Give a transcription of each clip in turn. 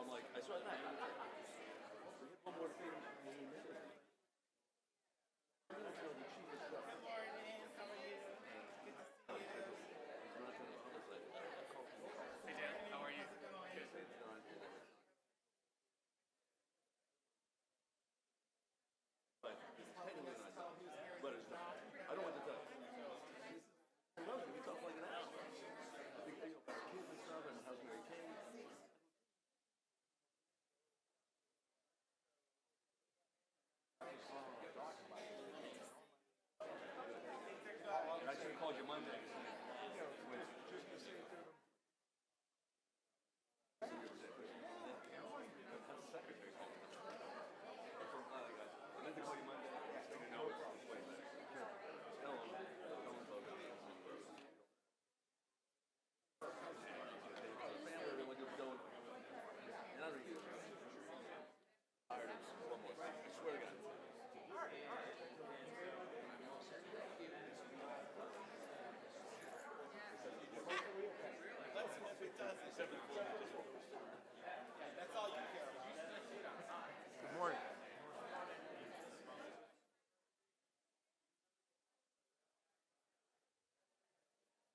I'm like, I saw that. We had one more thing when we met. But it's not. I don't want to tell you. Who knows? We talk like an hour. Big thing about our kids and stuff and how's Mary Kay. I should have called you Monday. Good morning.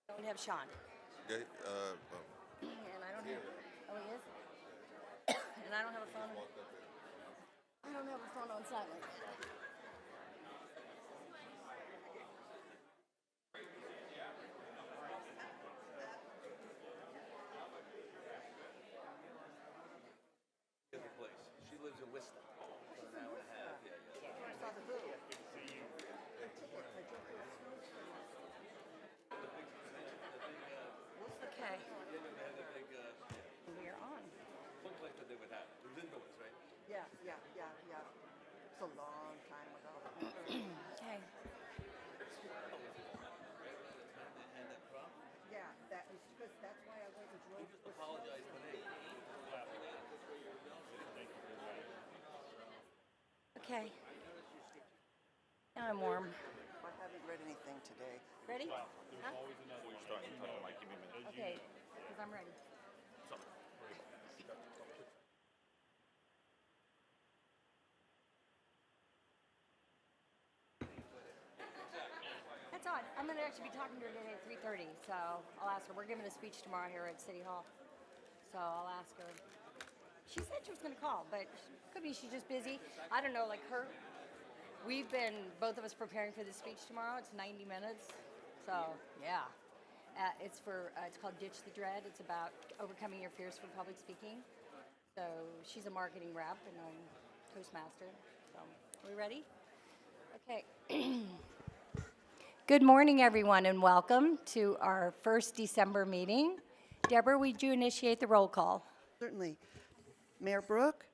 Don't have Sean. Okay, And I don't have. Oh, he is? And I don't have a phone. I don't have a phone on silent. Different place. She lives in Worcester. So an hour and a half. Yeah, yeah. I saw the boo. What's the K? They had a big We're on. one place that they would have. It was indoors, right? Yeah. It's a long time ago. Okay. And that problem. Yeah, that was because that's why I went and drove. Just apologize for me. Okay. Now I'm warm. I haven't read anything today. Ready? Huh? Give me a minute. Okay, because I'm ready. That's odd. I'm going to actually be talking to her today at 3:30, so I'll ask her. We're giving a speech tomorrow here at City Hall, so I'll ask her. She said she was going to call, but could be she's just busy. I don't know, like her. We've been, both of us, preparing for this speech tomorrow. It's 90 minutes, so yeah. It's called Ditch the Dread. It's about overcoming your fears for public speaking. So she's a marketing rep, and I'm Toastmaster. So, are we ready? Okay. Good morning, everyone, and welcome to our first December meeting. Deborah, would you initiate the roll call? Certainly. Mayor Brooke,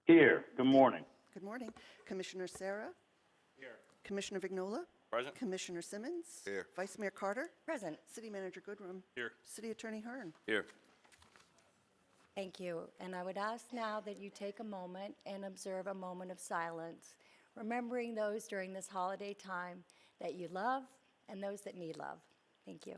Here. Good morning. good morning. Commissioner Sarah. Here. Commissioner Vignola. Present. Commissioner Simmons. Here. Vice Mayor Carter. Present. City Manager Goodrum. Here. City Attorney Hearn. Here. Thank you. And I would ask now that you take a moment and observe a moment of silence, remembering those during this holiday time that you love and those that need love. Thank you.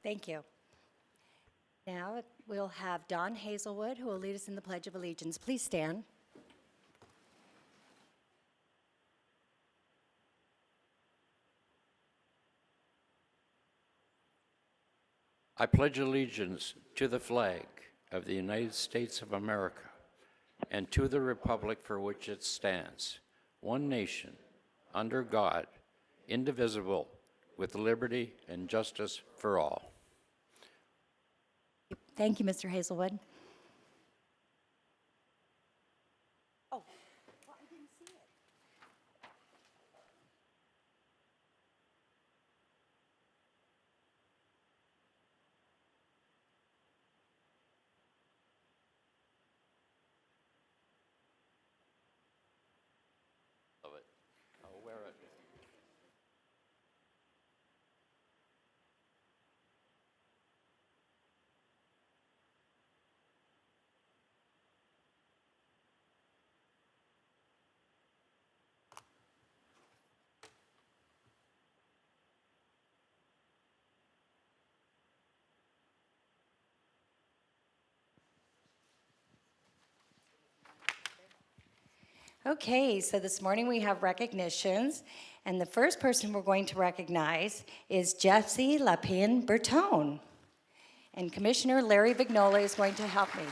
Thank you. Now we'll have Don Hazelwood, who will lead us in the Pledge of Allegiance. Please stand. I pledge allegiance to the flag of the United States of America and to the republic for which it stands, one nation, under God, indivisible, with liberty and justice for all. Thank you, Mr. Hazelwood. Oh, well, I didn't see it. Love it. I'll wear it. Okay, so this morning we have recognitions, and the first person we're going to recognize is Jessie Lapine Bertone. And Commissioner Larry Vignola is going to help me.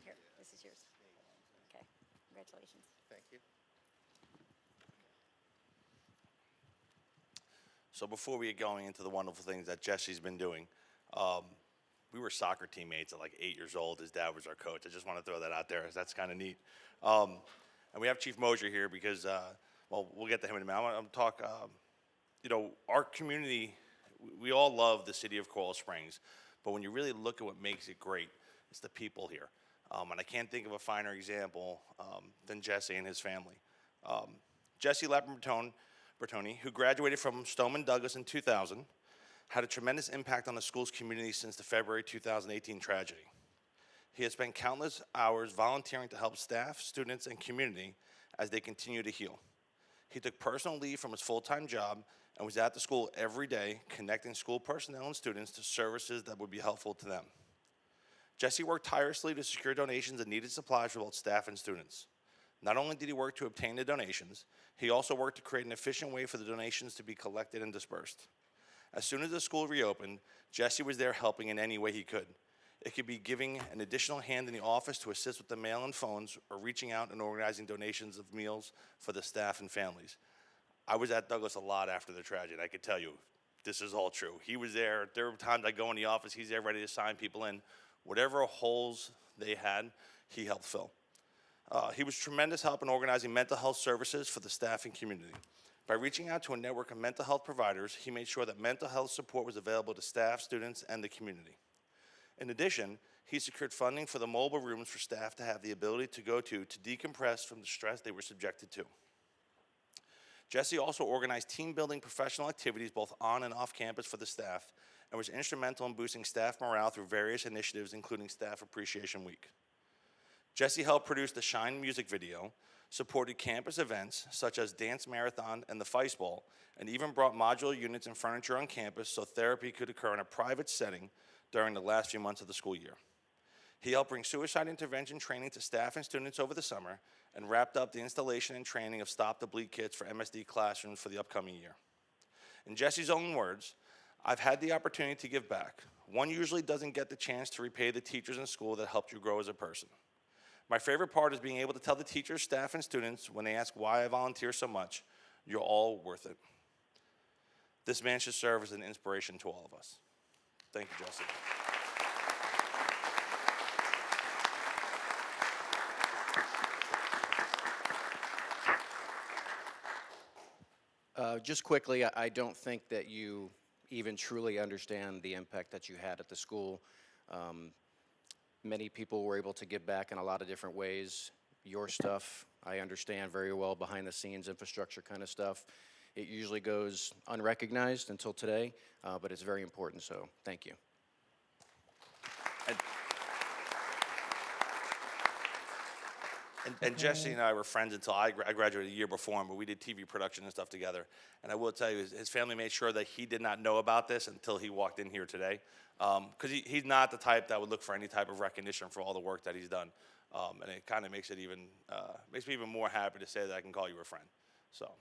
Here, this is yours. Okay, congratulations. Thank you. So before we get going into the wonderful things that Jesse's been doing, we were soccer teammates at like 8 years old. His dad was our coach. I just want to throw that out there. That's kind of neat. And we have Chief Mosier here because, well, we'll get to him in a minute. I want to talk, our community, we all love the city of Coral Springs, but when you really look at what makes it great, it's the people here. And I can't think of a finer example than Jesse and his family. Jesse Bertoni, who graduated from Stoneman Douglas in 2000, had a tremendous impact on the school's community since the February 2018 tragedy. He has spent countless hours volunteering to help staff, students, and community as they continue to heal. He took personal leave from his full-time job and was at the school every day, connecting school personnel and students to services that would be helpful to them. Jesse worked tirelessly to secure donations and needed supplies for both staff and students. Not only did he work to obtain the donations, he also worked to create an efficient way for the donations to be collected and dispersed. As soon as the school reopened, Jesse was there helping in any way he could. It could be giving an additional hand in the office to assist with the mail and phones, or reaching out and organizing donations of meals for the staff and families. I was at Douglas a lot after the tragedy. I could tell you, this is all true. He was there. There were times I go in the office, he's there ready to sign people in. Whatever holes they had, he helped fill. He was tremendous help in organizing mental health services for the staff and community. By reaching out to a network of mental health providers, he made sure that mental health support was available to staff, students, and the community. In addition, he secured funding for the mobile rooms for staff to have the ability to go to decompress from the stress they were subjected to. Jesse also organized team-building professional activities both on and off campus for the staff, and was instrumental in boosting staff morale through various initiatives, including Staff Appreciation Week. Jesse helped produce the Shine music video, supported campus events such as Dance Marathon and the Feist Ball, and even brought modular units and furniture on campus so therapy could occur in a private setting during the last few months of the school year. He helped bring suicide intervention training to staff and students over the summer, and wrapped up the installation and training of Stop the Bleed kits for MSD classrooms for the upcoming year. In Jesse's own words, "I've had the opportunity to give back. One usually doesn't get the chance to repay the teachers in school that helped you grow as a person. My favorite part is being able to tell the teachers, staff, and students when they ask why I volunteer so much, you're all worth it." This man should serve as an inspiration to all of us. Thank you, Jesse. Just quickly, I don't think that you even truly understand the impact that you had at the school. Many people were able to give back in a lot of different ways. Your stuff, I understand very well, behind the scenes infrastructure kind of stuff. It usually goes unrecognized until today, but it's very important, so thank you. And Jesse and I were friends until I graduated a year before him, but we did TV production and stuff together. And I will tell you, his family made sure that he did not know about this until he walked in here today. Because he's not the type that would look for any type of recognition for all the work that he's done. And it kind of makes it even, makes me even more happy to say that I can call you a friend. So.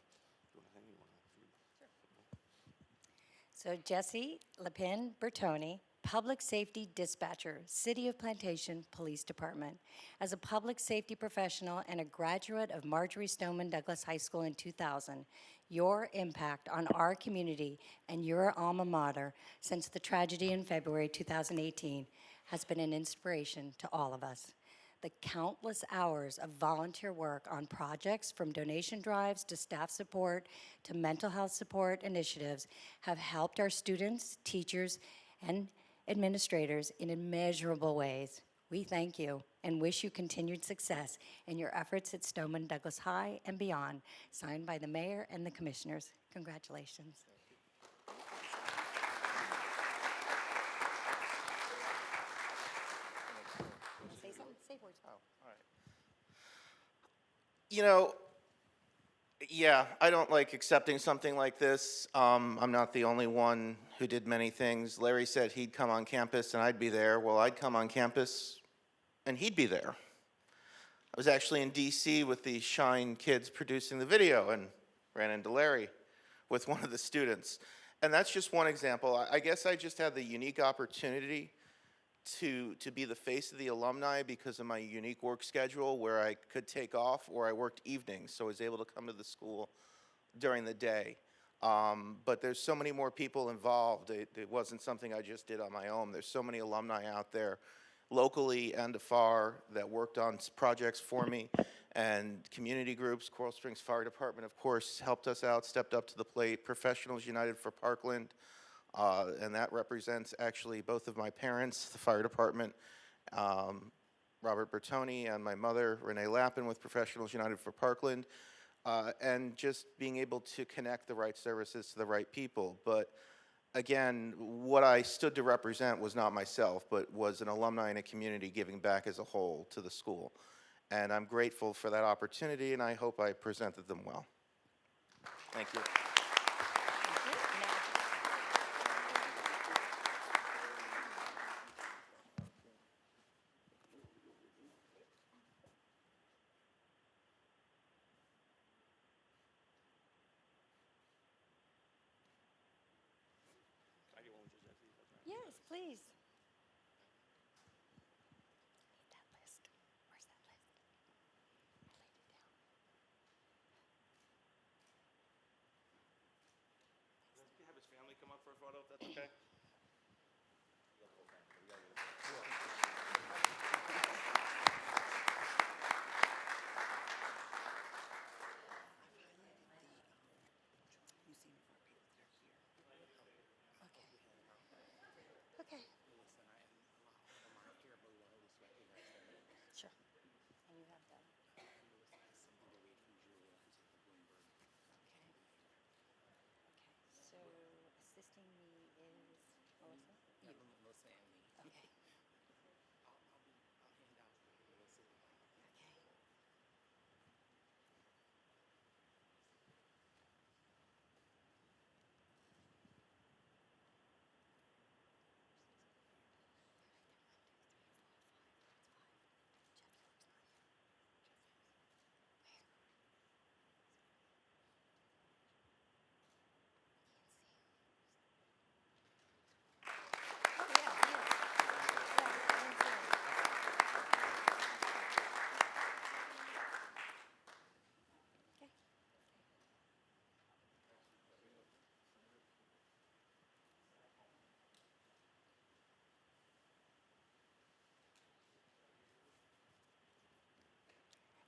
So Jesse Lapine Bertoni, Public Safety Dispatcher, City of Plantation Police Department. As a public safety professional and a graduate of Marjorie Stoneman Douglas High School in 2000, your impact on our community and your alma mater since the tragedy in February 2018 has been an inspiration to all of us. The countless hours of volunteer work on projects, from donation drives to staff support to mental health support initiatives, have helped our students, teachers, and administrators in immeasurable ways. We thank you and wish you continued success in your efforts at Stoneman Douglas High and beyond. Signed by the mayor and the commissioners. Congratulations. Say something, say words. You know, Yeah, I don't like accepting something like this. I'm not the only one who did many things. Larry said he'd come on campus and I'd be there. Well, I'd come on campus and he'd be there. I was actually in DC with the Shine kids producing the video and ran into Larry with one of the students. And that's just one example. I guess I just had the unique opportunity to be the face of the alumni because of my unique work schedule where I could take off or I worked evenings, so I was able to come to the school during the day. But there's so many more people involved. It wasn't something I just did on my own. There's so many alumni out there, locally and afar, that worked on projects for me, and community groups. Coral Springs Fire Department, of course, helped us out, stepped up to the plate. Professionals United for Parkland, and that represents actually both of my parents, the fire department, Robert Bertoni, and my mother, Renee Lappin, with Professionals United for Parkland, and just being able to connect the right services to the right people. But again, what I stood to represent was not myself, but was an alumni in a community giving back as a whole to the school. And I'm grateful for that opportunity, and I hope I presented them well. Thank you. Yes, please. Need that list. Where's that list? I laid it down. Can you have his family come up for a photo, if that's okay? Okay. Sure. And you have that. Okay. Okay, so assisting me is Melissa? You. Melissa and me. Okay. I'll hand out Melissa. Okay.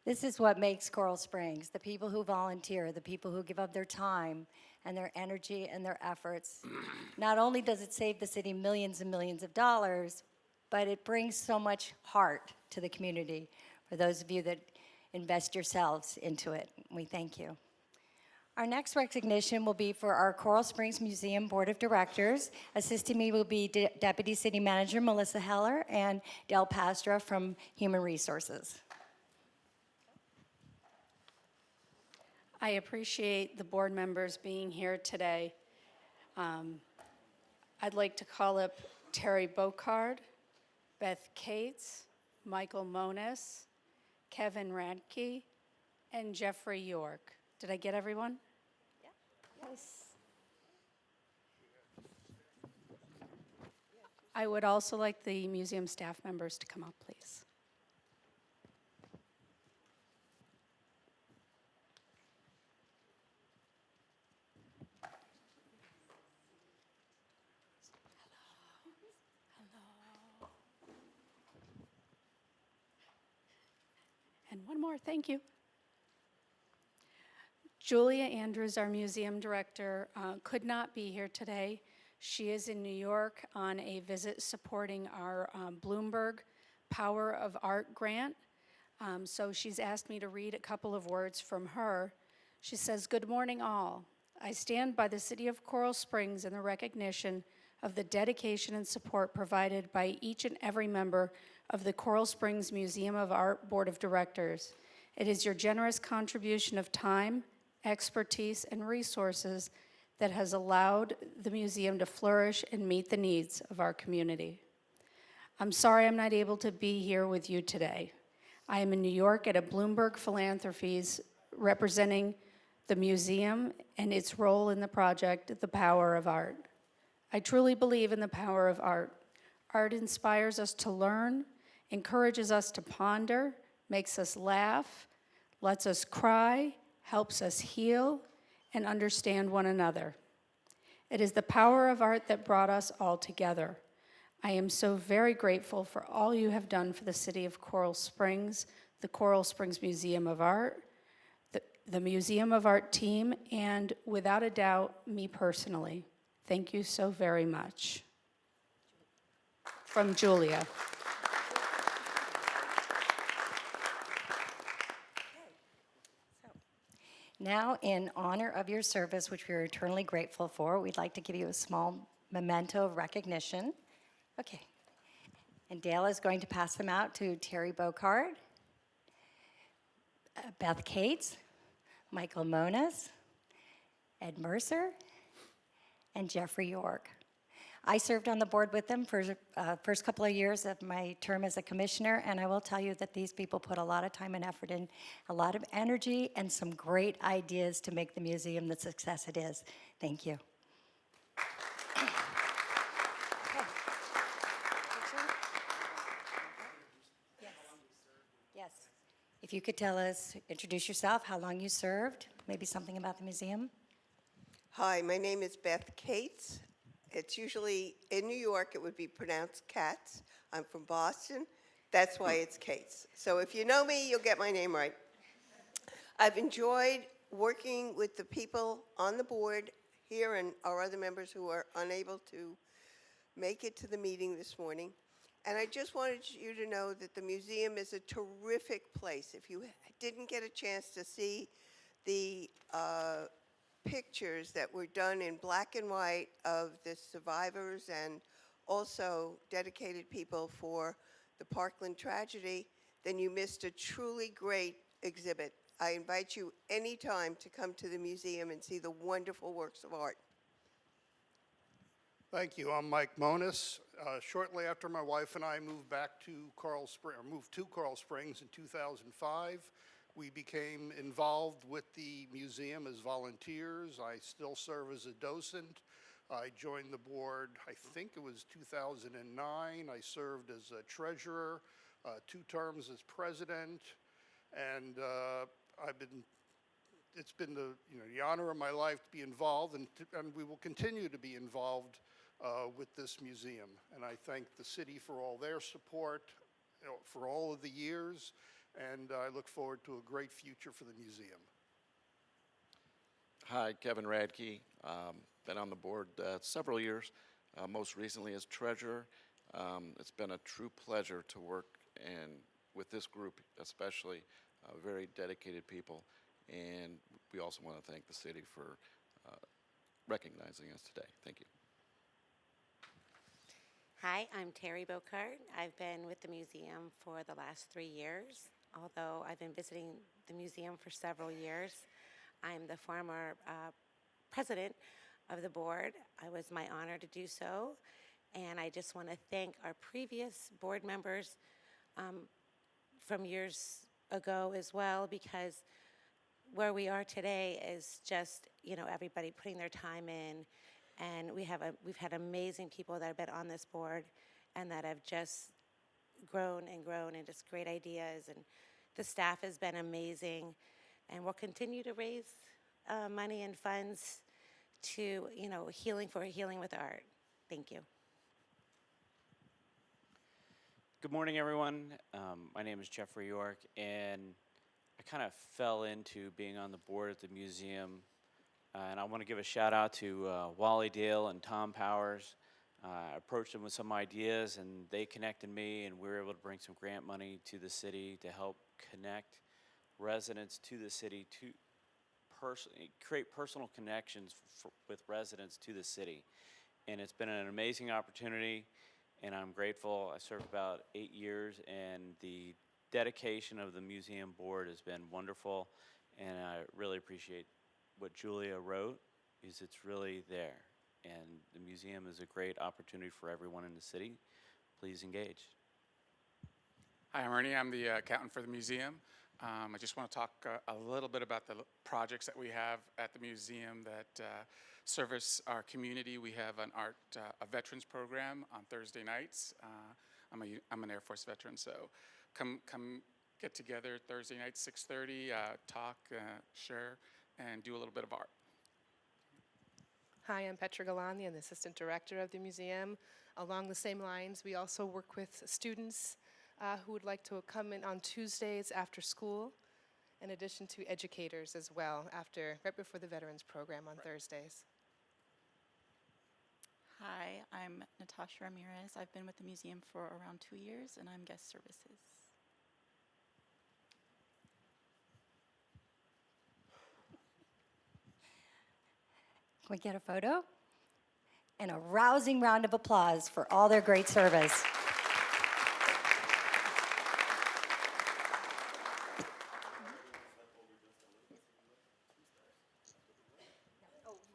This is what makes Coral Springs, the people who volunteer, the people who give up their time and their energy and their efforts. Not only does it save the city millions and millions of dollars, but it brings so much heart to the community for those of you that invest yourselves into it. We thank you. Our next recognition will be for our Coral Springs Museum Board of Directors. Assisting me will be Deputy City Manager Melissa Heller and Del Pastra from Human Resources. I appreciate the board members being here today. I'd like to call up Terry Bocard, Beth Cates, Michael Monis, Kevin Radke, and Jeffrey York. Did I get everyone? Yeah. Yes. I would also like the museum staff members to come up, please. And one more, thank you. Julia Andrews, our museum director, could not be here today. She is in New York on a visit supporting our Bloomberg Power of Art grant. So she's asked me to read a couple of words from her. She says, "Good morning all. I stand by the City of Coral Springs in the recognition of the dedication and support provided by each and every member of the Coral Springs Museum of Art Board of Directors. It is your generous contribution of time, expertise, and resources that has allowed the museum to flourish and meet the needs of our community. I'm sorry I'm not able to be here with you today. I am in New York at a Bloomberg Philanthropies representing the museum and its role in the project, The Power of Art. I truly believe in the power of art. Art inspires us to learn, encourages us to ponder, makes us laugh, lets us cry, helps us heal, and understand one another. It is the power of art that brought us all together. I am so very grateful for all you have done for the city of Coral Springs, the Coral Springs Museum of Art, the Museum of Art team, and without a doubt, me personally. Thank you so very much. From Julia. Now, in honor of your service, which we are eternally grateful for, we'd like to give you a small memento of recognition. Okay. And Dale is going to pass them out to Terry Bocard, Beth Cates, Michael Monas, Ed Mercer, and Jeffrey York. I served on the board with them for first couple of years of my term as a commissioner, and I will tell you that these people put a lot of time and effort in, a lot of energy, and some great ideas to make the museum the success it is. Thank you. Yes. If you could tell us, introduce yourself, how long you served, maybe something about the museum. Hi, my name is Beth Cates. It's usually, in New York, it would be pronounced Katz. I'm from Boston. That's why it's Cates. So if you know me, you'll get my name right. I've enjoyed working with the people on the board here and our other members who are unable to make it to the meeting this morning. And I just wanted you to know that the museum is a terrific place. If you didn't get a chance to see the pictures that were done in black and white of the survivors and also dedicated people for the Parkland tragedy, then you missed a truly great exhibit. I invite you anytime to come to the museum and see the wonderful works of art. Thank you. I'm Mike Monas. Shortly after my wife and I moved to Coral Springs in 2005, we became involved with the museum as volunteers. I still serve as a docent. I joined the board, I think it was 2009. I served as a treasurer, 2 terms as president, and it's been the honor of my life to be involved, and we will continue to be involved with this museum. And I thank the city for all their support, for all of the years, and I look forward to a great future for the museum. Hi, Kevin Radke. Been on the board several years, most recently as treasurer. It's been a true pleasure to work with this group, especially very dedicated people. And we also want to thank the city for recognizing us today. Thank you. Hi, I'm Terry Bocard. I've been with the museum for the last 3 years, although I've been visiting the museum for several years. I'm the former president of the board. It was my honor to do so, and I just want to thank our previous board members from years ago as well, because where we are today is just, everybody putting their time in. And we've had amazing people that have been on this board and that have just grown and just great ideas. And the staff has been amazing. And we'll continue to raise money and funds to, healing with art. Thank you. Good morning, everyone. My name is Jeffrey York, and I kind of fell into being on the board at the museum. And I want to give a shout out to Wally Dale and Tom Powers. I approached them with some ideas, and they connected me, and we were able to bring some grant money to the city to help connect residents to the city, to create personal connections with residents to the city. And it's been an amazing opportunity, and I'm grateful. I served about 8 years, and the dedication of the museum board has been wonderful, and I really appreciate what Julia wrote is it's really there. And the museum is a great opportunity for everyone in the city. Please engage. Hi, I'm Ernie. I'm the accountant for the museum. I just want to talk a little bit about the projects that we have at the museum that service our community. We have a veterans program on Thursday nights. I'm an Air Force veteran, so come get together Thursday night, 6:30, talk, share, and do a little bit of art. Hi, I'm Petra Galani. I'm the assistant director of the museum. Along the same lines, we also work with students who would like to come in on Tuesdays after school, in addition to educators as well, right before the Veterans Program on Thursdays. Hi, I'm Natasha Ramirez. I've been with the museum for around 2 years, and I'm guest services. Can we get a photo? And a rousing round of applause for all their great service.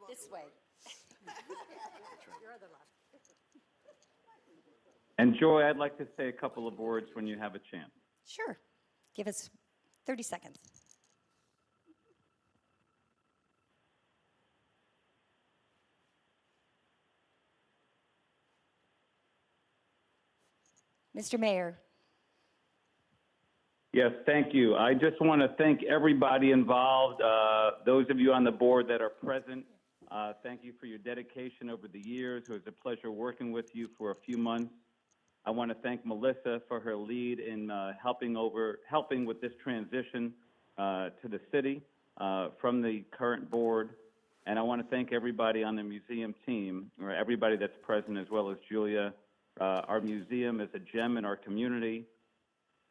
This way. Your other left. And Joy, I'd like to say a couple of words when you have a chance. Sure. Give us 30 seconds. Mr. Mayor. Yes, thank you. I just want to thank everybody involved, those of you on the board that are present. Thank you for your dedication over the years. It was a pleasure working with you for a few months. I want to thank Melissa for her lead in helping with this transition to the city from the current board. And I want to thank everybody on the museum team, or everybody that's present, as well as Julia. Our museum is a gem in our community,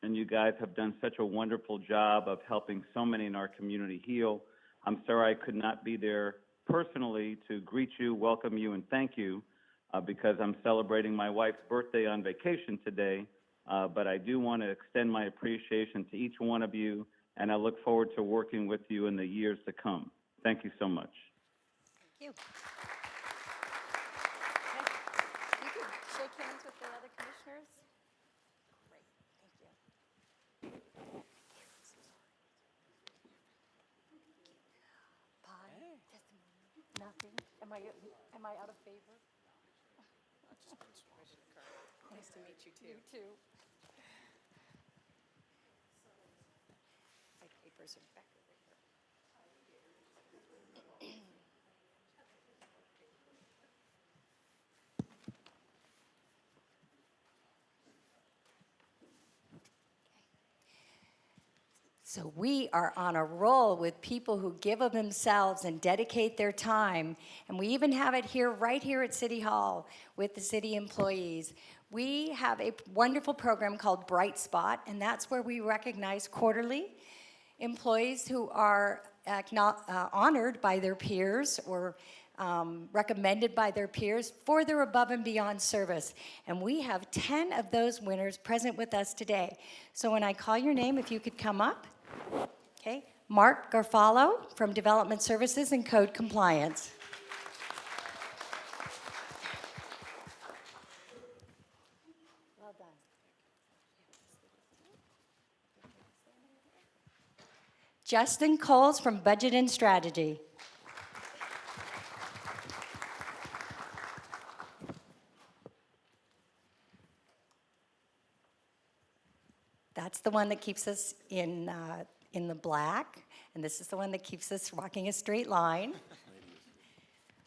and you guys have done such a wonderful job of helping so many in our community heal. I'm sorry I could not be there personally to greet you, welcome you, and thank you, because I'm celebrating my wife's birthday on vacation today. But I do want to extend my appreciation to each one of you, and I look forward to working with you in the years to come. Thank you so much. Thank you. You could shake hands with the other commissioners. Great, thank you. Bye. Nothing. Am I out of favor? Nice to meet you, too. You too. My papers are back over here. So we are on a roll with people who give of themselves and dedicate their time. And we even have it here, right here at City Hall with the city employees. We have a wonderful program called Bright Spot, and that's where we recognize quarterly employees who are honored by their peers or recommended by their peers for their above and beyond service. And we have 10 of those winners present with us today. So when I call your name, if you could come up. Okay, Mark Garfalo from Development Services and Code Compliance. Well done. Justin Coles from Budget and Strategy. That's the one that keeps us in the black, and this is the one that keeps us walking a straight line.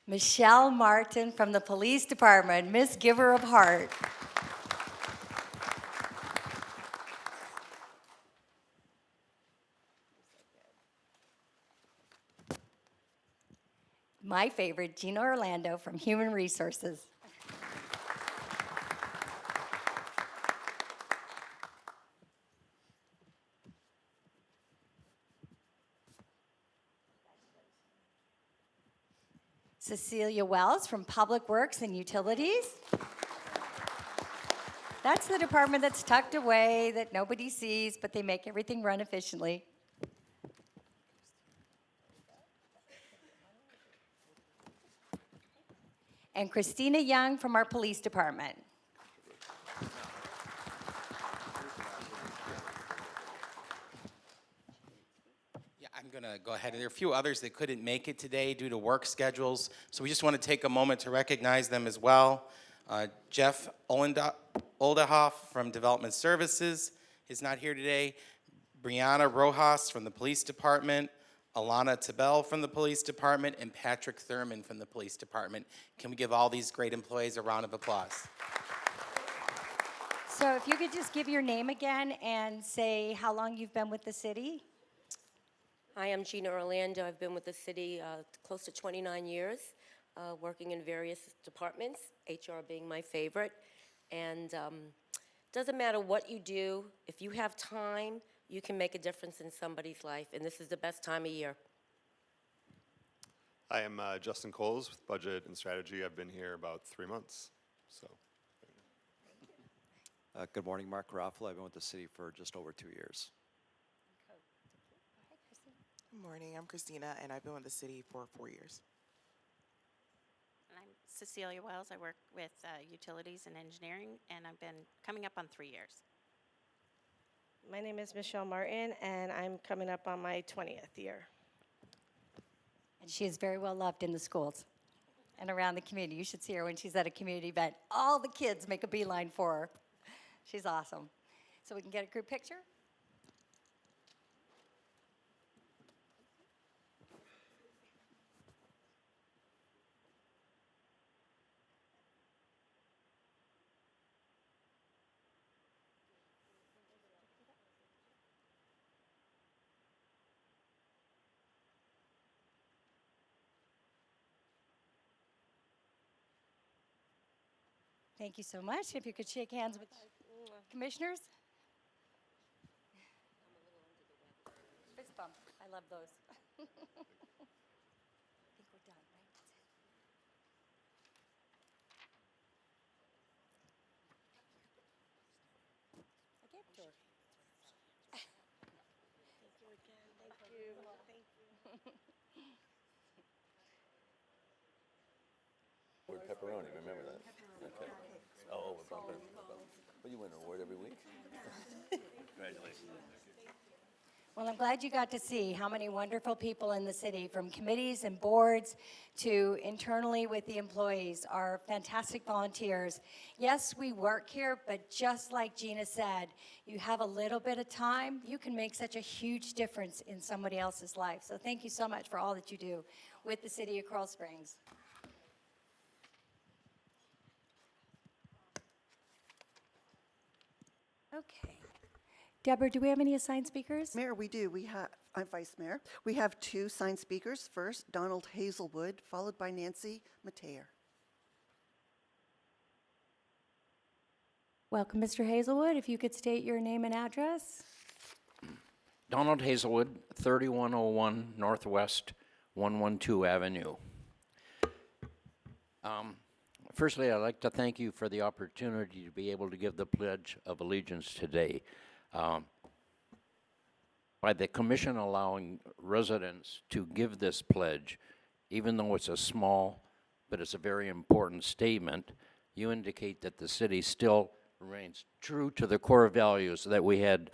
Michelle Martin from the Police Department, Miss Giver of Heart. My favorite, Gina Orlando from Human Resources. Cecilia Wells from Public Works and Utilities. That's the department that's tucked away, that nobody sees, but they make everything run efficiently. and Christina Young from our police department. Yeah, I'm going to go ahead. There are a few others that couldn't make it today due to work schedules, so we just want to take a moment to recognize them as well. Jeff Oldehoff from Development Services is not here today. Brianna Rojas from the Police Department, Alana Tabell from the Police Department, and Patrick Thurman from the Police Department. Can we give all these great employees a round of applause? So if you could just give your name again and say how long you've been with the city. Hi, I'm Gina Orlando. I've been with the city close to 29 years, working in various departments, HR being my favorite. And doesn't matter what you do, if you have time, you can make a difference in somebody's life, and this is the best time of year. I am Justin Coles with Budget and Strategy. I've been here about 3 months. So. Good morning, Mark Garofalo. I've been with the city for just over 2 years. Good morning, I'm Christina, and I've been with the city for 4 years. And I'm Cecilia Wells. I work with utilities and engineering, and I've been coming up on 3 years. My name is Michelle Martin, and I'm coming up on my 20th year. And she is very well loved in the schools and around the community. You should see her when she's at a community event. All the kids make a beeline for her. She's awesome. So we can get a group picture? Thank you so much. If you could shake hands with commissioners. Fist bump. I love those. I think we're done, right? I gave it to her. Thank you again. Thank you. Thank you. Word pepperoni, remember that? Okay. Oh, we're bumping. Well, you win an award every week. Congratulations. Well, I'm glad you got to see how many wonderful people in the city, from committees and boards to internally with the employees, are fantastic volunteers. Yes, we work here, but just like Gina said, you have a little bit of time, you can make such a huge difference in somebody else's life. So thank you so much for all that you do with the city of Coral Springs. Okay. Deborah, do we have any assigned speakers? Mayor, we do. I'm Vice Mayor. We have 2 signed speakers. First, Donald Hazelwood, followed by Nancy Mateer. Welcome, Mr. Hazelwood. If you could state your name and address. Donald Hazelwood, 3101 Northwest 112 Avenue. Firstly, I'd like to thank you for the opportunity to be able to give the Pledge of Allegiance today. By the commission allowing residents to give this pledge, even though it's a small, but it's a very important statement, you indicate that the city still remains true to the core values that we had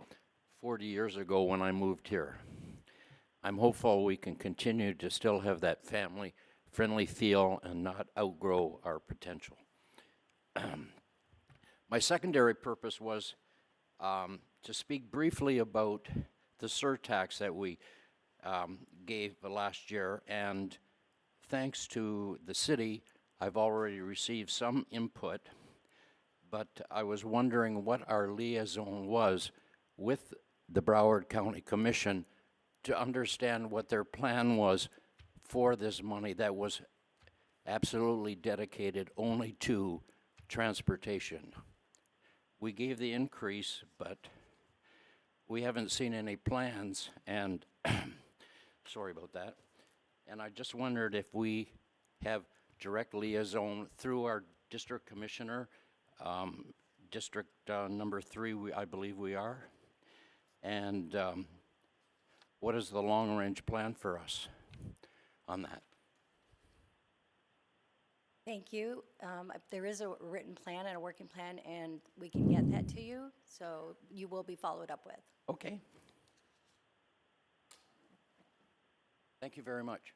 40 years ago when I moved here. I'm hopeful we can continue to still have that family-friendly feel and not outgrow our potential. My secondary purpose was to speak briefly about the surtax that we gave last year, and thanks to the city, I've already received some input, but I was wondering what our liaison was with the Broward County Commission to understand what their plan was for this money that was absolutely dedicated only to transportation. We gave the increase, but we haven't seen any plans, and sorry about that. And I just wondered if we have direct liaison through our district commissioner, district number 3, I believe we are. And what is the long-range plan for us on that? Thank you. There is a written plan and a working plan, and we can get that to you, so you will be followed up with. Okay. Thank you very much.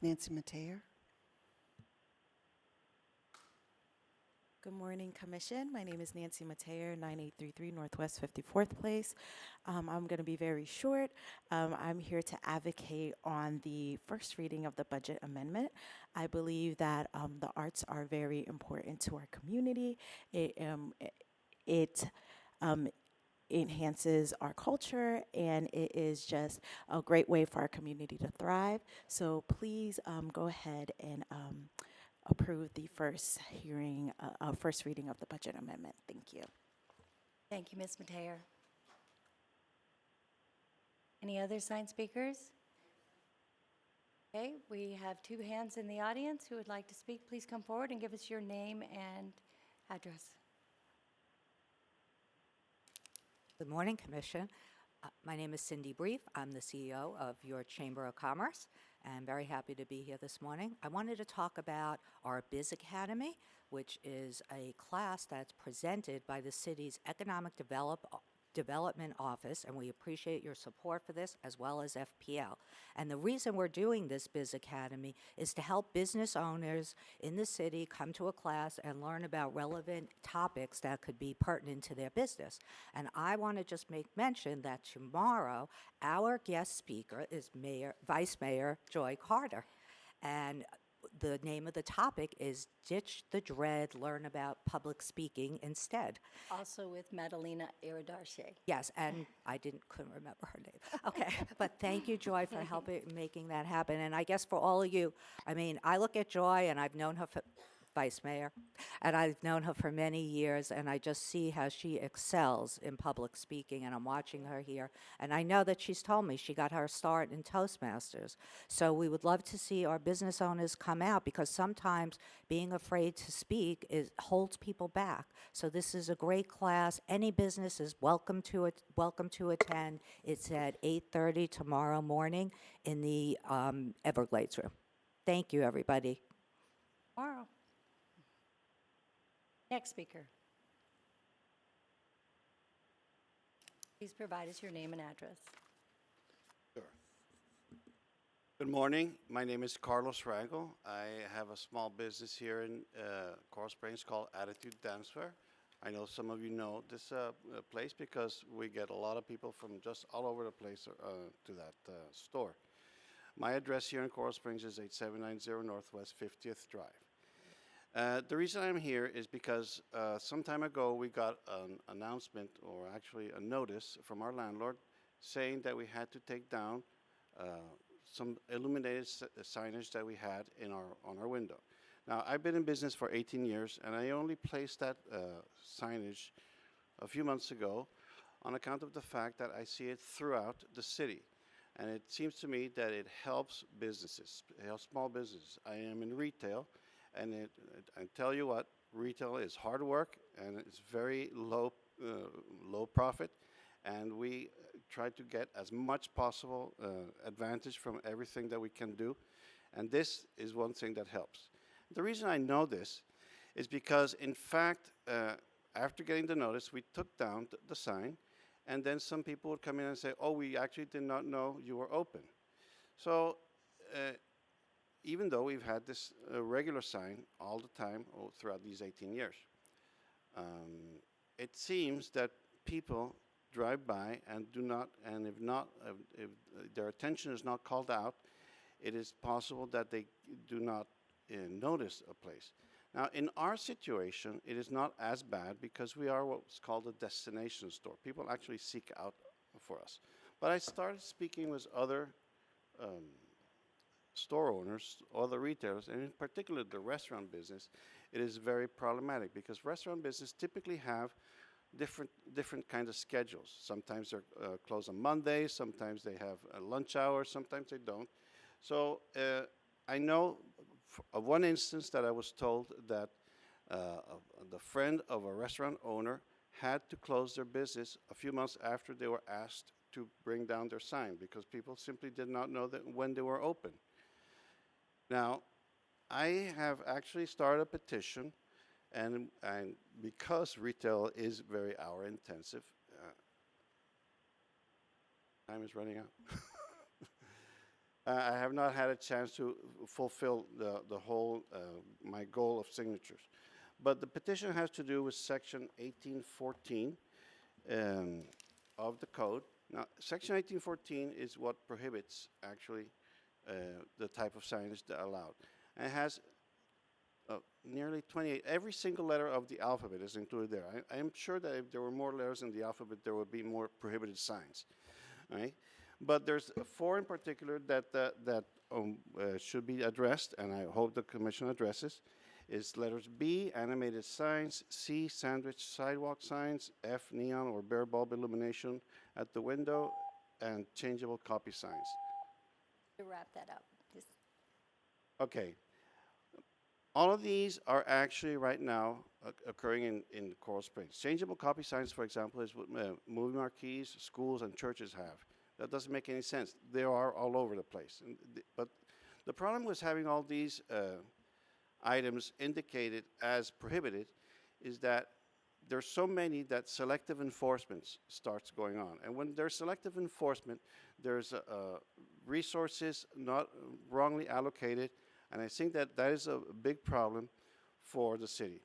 Nancy Mateer. Good morning, Commission. My name is Nancy Mateer, 9833 Northwest 54th Place. I'm going to be very short. I'm here to advocate on the first reading of the budget amendment. I believe that the arts are very important to our community. It enhances our culture, and it is just a great way for our community to thrive. So please go ahead and approve the first reading of the budget amendment. Thank you. Thank you, Ms. Mateer. Any other signed speakers? Okay, we have two hands in the audience who would like to speak. Please come forward and give us your name and address. Good morning, Commission. My name is Cindy Brief. I'm the CEO of your Chamber of Commerce, and I'm very happy to be here this morning. I wanted to talk about our Biz Academy, which is a class that's presented by the city's Economic Development Office, and we appreciate your support for this, as well as FPL. And the reason we're doing this Biz Academy is to help business owners in the city come to a class and learn about relevant topics that could be pertinent to their business. And I want to just make mention that tomorrow, our guest speaker is Vice Mayor Joy Carter. And the name of the topic is Ditch the Dread, Learn About Public Speaking Instead. Also with Madalena Iridarche. Yes, and I couldn't remember her name. Okay, but thank you, Joy, for helping making that happen. And I guess for all of you, I mean, I look at Joy, and I've known her for Vice Mayor, and I've known her for many years, and I just see how she excels in public speaking, and I'm watching her here, and I know that she's told me she got her start in Toastmasters. So we would love to see our business owners come out, because sometimes being afraid to speak holds people back. So this is a great class. Any business is welcome to attend. It's at 8:30 tomorrow morning in the Everglades room. Thank you, everybody. Tomorrow. Next speaker. Please provide us your name and address. Sure. Good morning. My name is Carlos Rangel. I have a small business here in Coral Springs called Attitude Dancewear. I know some of you know this place because we get a lot of people from just all over the place to that store. My address here in Coral Springs is 8790 Northwest 50th Drive. The reason I'm here is because some time ago we got an announcement, or actually a notice from our landlord, saying that we had to take down some illuminated signage that we had on our window. Now, I've been in business for 18 years, and I only placed that signage a few months ago on account of the fact that I see it throughout the city. And it seems to me that it helps businesses, it helps small businesses. I am in retail. And I tell you what, retail is hard work, and it's very low profit, and we try to get as much possible advantage from everything that we can do, and this is one thing that helps. The reason I know this is because, in fact, after getting the notice, we took down the sign, and then some people would come in and say, oh, we actually did not know you were open. So even though we've had this regular sign all the time throughout these 18 years. It seems that people drive by and do not, and if their attention is not called out, it is possible that they do not notice a place. Now, in our situation, it is not as bad because we are what's called a destination store. People actually seek out for us. But I started speaking with other store owners, other retailers, and in particular the restaurant business. It is very problematic because restaurant business typically have different kinds of schedules. Sometimes they're closed on Mondays, sometimes they have a lunch hour, sometimes they don't. So I know of one instance that I was told that the friend of a restaurant owner had to close their business a few months after they were asked to bring down their sign because people simply did not know that when they were open. Now, I have actually started a petition, and because retail is very hour intensive, time is running out. I have not had a chance to fulfill the whole, my goal of signatures. But the petition has to do with section 1814 of the code. Now, section 1814 is what prohibits actually the type of signage that are allowed. And it has nearly 28, every single letter of the alphabet is included there. I am sure that if there were more letters in the alphabet, there would be more prohibited signs. Right? But there's 4 in particular that should be addressed, and I hope the commission addresses. Is letters B, animated signs, C, sandwich sidewalk signs, F, neon or bare bulb illumination at the window, and changeable copy signs. To wrap that up. Just Okay. All of these are actually right now occurring in Coral Springs. Changeable copy signs, for example, is what movie marquees, schools, and churches have. That doesn't make any sense. They are all over the place. But the problem with having all these items indicated as prohibited is that there's so many that selective enforcement starts going on. And when there's selective enforcement, there's resources not wrongly allocated, and I think that that is a big problem for the city.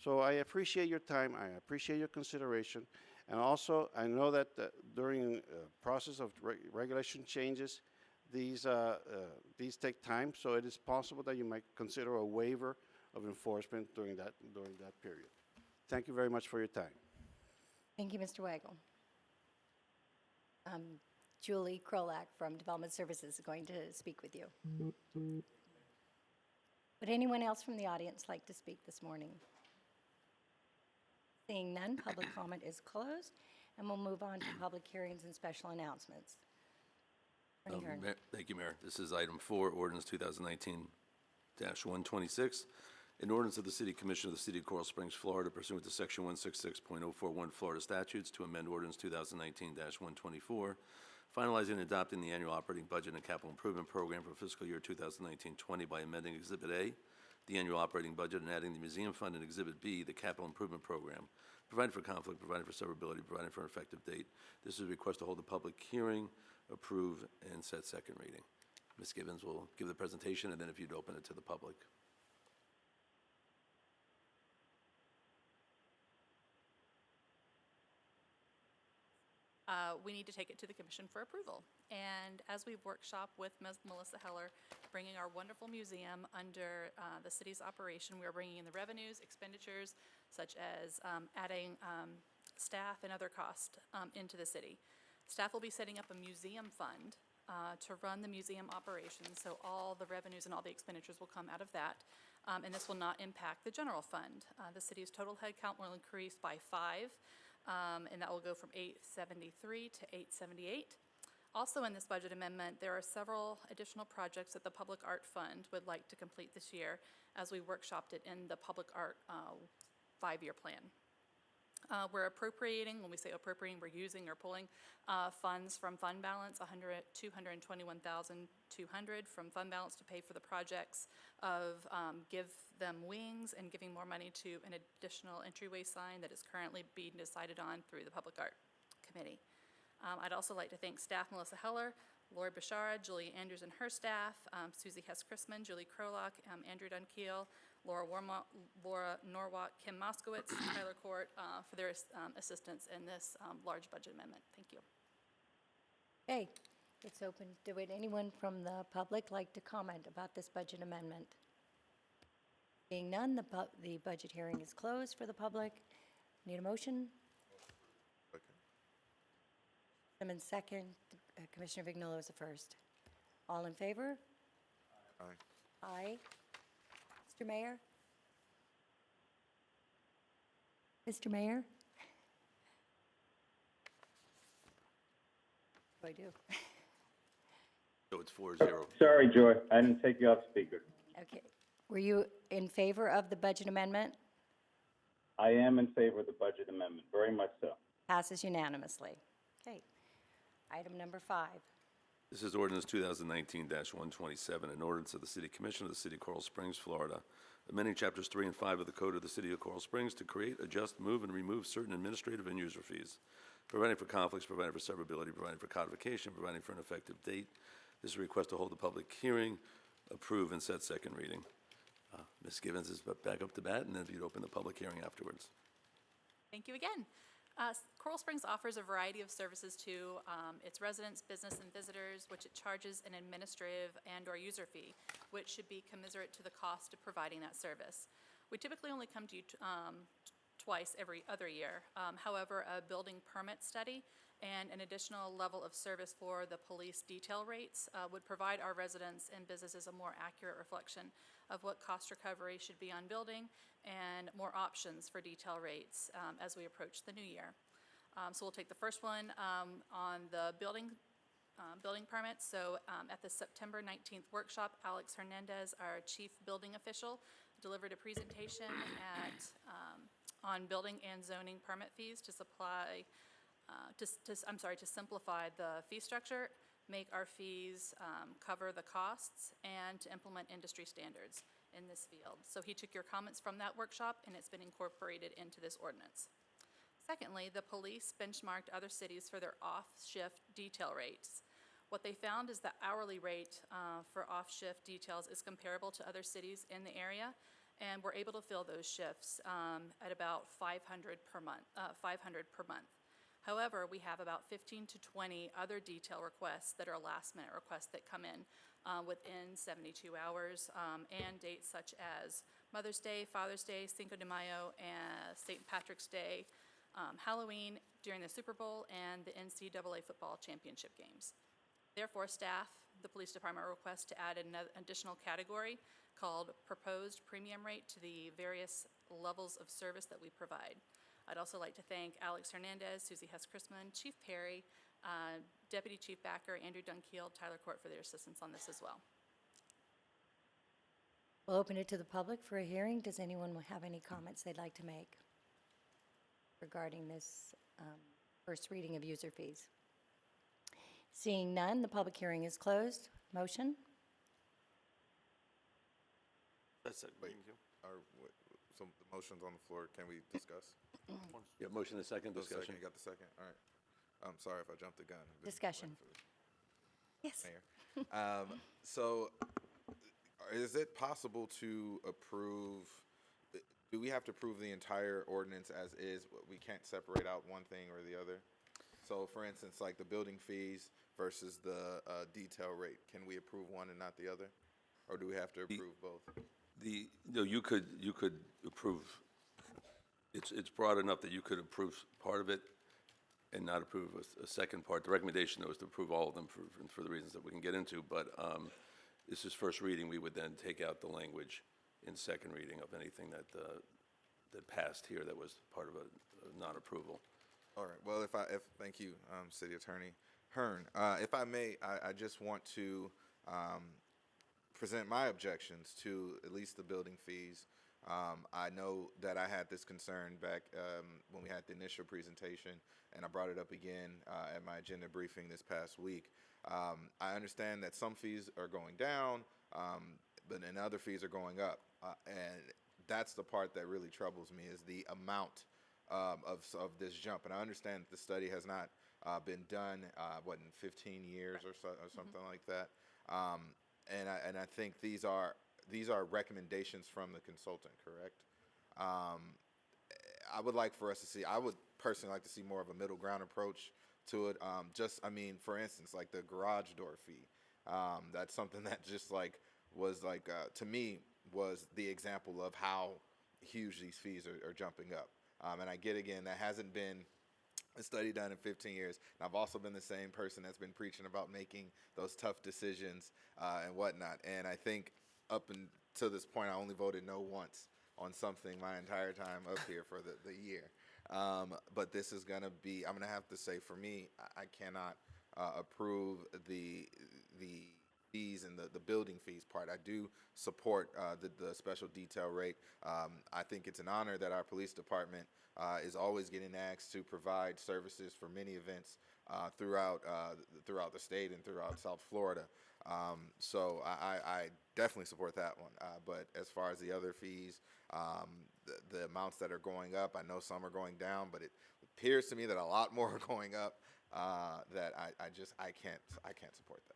So I appreciate your time, I appreciate your consideration, and also I know that during process of regulation changes, these take time, so it is possible that you might consider a waiver of enforcement during that period. Thank you very much for your time. Thank you, Mr. Wagle. Julie Krolak from Development Services is going to speak with you. Would anyone else from the audience like to speak this morning? Seeing none, public comment is closed, and we'll move on to public hearings and special announcements. Attorney Hearn. Thank you, Mayor. This is item 4, ordinance 2019-126. An ordinance of the City Commission of the City of Coral Springs, Florida, pursuant to Section 166.041 Florida statutes to amend ordinance 2019-124, finalizing and adopting the annual operating budget and capital improvement program for fiscal year 2019-20 by amending Exhibit A, the annual operating budget, and adding the museum fund, and Exhibit B, the capital improvement program, providing for conflict, providing for severability, providing for an effective date. This is a request to hold a public hearing, approve, and set second reading. Ms. Gibbons will give the presentation, and then if you'd open it to the public. We need to take it to the commission for approval. And as we've workshopped with Ms. Melissa Heller, bringing our wonderful museum under the city's operation, we are bringing in the revenues, expenditures, such as adding staff and other costs into the city. Staff will be setting up a museum fund to run the museum operations, so all the revenues and all the expenditures will come out of that. And this will not impact the general fund. The city's total headcount will increase by 5. And that will go from 873 to 878. Also in this budget amendment, there are several additional projects that the Public Art Fund would like to complete this year as we workshopped it in the Public Art 5-year plan. We're appropriating, when we say appropriating, we're using or pulling funds from fund balance, $221,200 from fund balance to pay for the projects of Give Them Wings and giving more money to an additional entryway sign that is currently being decided on through the Public Art Committee. I'd also like to thank staff Melissa Heller, Lori Bashara, Julie Andrews and her staff, Susie Hess-Chrisman, Julie Krolak, Andrew Dunkiel, Laura Norwalk, Kim Moskowitz, Tyler Court for their assistance in this large budget amendment. Thank you. Okay, it's open. Would anyone from the public like to comment about this budget amendment? Being none, the budget hearing is closed for the public. Need a motion? Simmons second. Commissioner Vignolo is the first. All in favor? Aye. Aye. Mr. Mayor? Mr. Mayor? What do I do? So it's 4-0. Sorry, Joy, I didn't take you off speaker. Okay. Were you in favor of the budget amendment? I am in favor of the budget amendment, very much so. Passes unanimously. Okay. Item number 5. This is ordinance 2019-127, an ordinance of the City Commission of the City of Coral Springs, Florida, amending chapters 3 and 5 of the Code of the City of Coral Springs to create, adjust, move, and remove certain administrative and user fees, providing for conflicts, providing for severability, providing for codification, providing for an effective date. This is a request to hold a public hearing, approve, and set second reading. Ms. Givens is back up to bat, and then if you'd open the public hearing afterwards. Thank you again. Coral Springs offers a variety of services to its residents, business, and visitors, which it charges an administrative and/or user fee, which should be commensurate to the cost of providing that service. We typically only come to you twice every other year. However, a building permit study and an additional level of service for the police detail rates would provide our residents and businesses a more accurate reflection of what cost recovery should be on building and more options for detail rates as we approach the new year. So we'll take the first one on the building permits. So at the September 19th workshop, Alex Hernandez, our chief building official, delivered a presentation on building and zoning permit fees to simplify the fee structure, make our fees cover the costs, and to implement industry standards in this field. So he took your comments from that workshop, and it's been incorporated into this ordinance. Secondly, the police benchmarked other cities for their off-shift detail rates. What they found is the hourly rate for off-shift details is comparable to other cities in the area, and we're able to fill those shifts at about $500 per month. However, we have about 15 to 20 other detail requests that are last-minute requests that come in within 72 hours, and dates such as Mother's Day, Father's Day, Cinco de Mayo, and St. Patrick's Day, Halloween, during the Super Bowl, and the NCAA football championship games. Therefore, staff, the police department requests to add an additional category called proposed premium rate to the various levels of service that we provide. I'd also like to thank Alex Hernandez, Susie Hess-Chrisman, Chief Perry, Deputy Chief Backer, Andrew Dunkield, Tyler Court for their assistance on this as well. We'll open it to the public for a hearing. Does anyone have any comments they'd like to make regarding this first reading of user fees? Seeing none, the public hearing is closed. Motion? That's it. Wait, some motions on the floor. Can we discuss? Yeah, motion and second, The discussion. second, you got the second? All right. I'm sorry if I jumped the gun. I've been Discussion. waiting for the Yes. Mayor. So, is it possible to approve, do we have to approve the entire ordinance as is? We can't separate out one thing or the other? So, for instance, like the building fees versus the detail rate, can we approve one and not the other? Or do we have to approve both? You could approve, it's broad enough that you could approve part of it and not approve a second part. The recommendation, though, is to approve all of them for the reasons that we can get into, but this is first reading. We would then take out the language in second reading of anything that passed here that was part of a non-approval. All right. Well, thank you, City Attorney Hearn. If I may, I just want to present my objections to at least the building fees. I know that I had this concern back when we had the initial presentation, and I brought it up again at my agenda briefing this past week. I understand that some fees are going down, but then other fees are going up, and that's the part that really troubles me is the amount of this jump. And I understand that the study has not been done, in 15 years or something like that. And I think these are recommendations from the consultant, correct? I would like for us to see, I would personally like to see more of a middle ground approach to it. For instance, like the garage door fee. That's something that just was to me, was the example of how huge these fees are jumping up. And I get, again, that hasn't been a study done in 15 years. And I've also been the same person that's been preaching about making those tough decisions and whatnot. And I think up until this point, I only voted no once on something my entire time up here for the year. But this is going to be, I'm going to have to say, for me, I cannot approve the fees and the building fees part. I do support the special detail rate. I think it's an honor that our police department is always getting asked to provide services for many events throughout the state and throughout South Florida. So I definitely support that one. But as far as the other fees, the amounts that are going up, I know some are going down, but it appears to me that a lot more are going up. That I can't support that.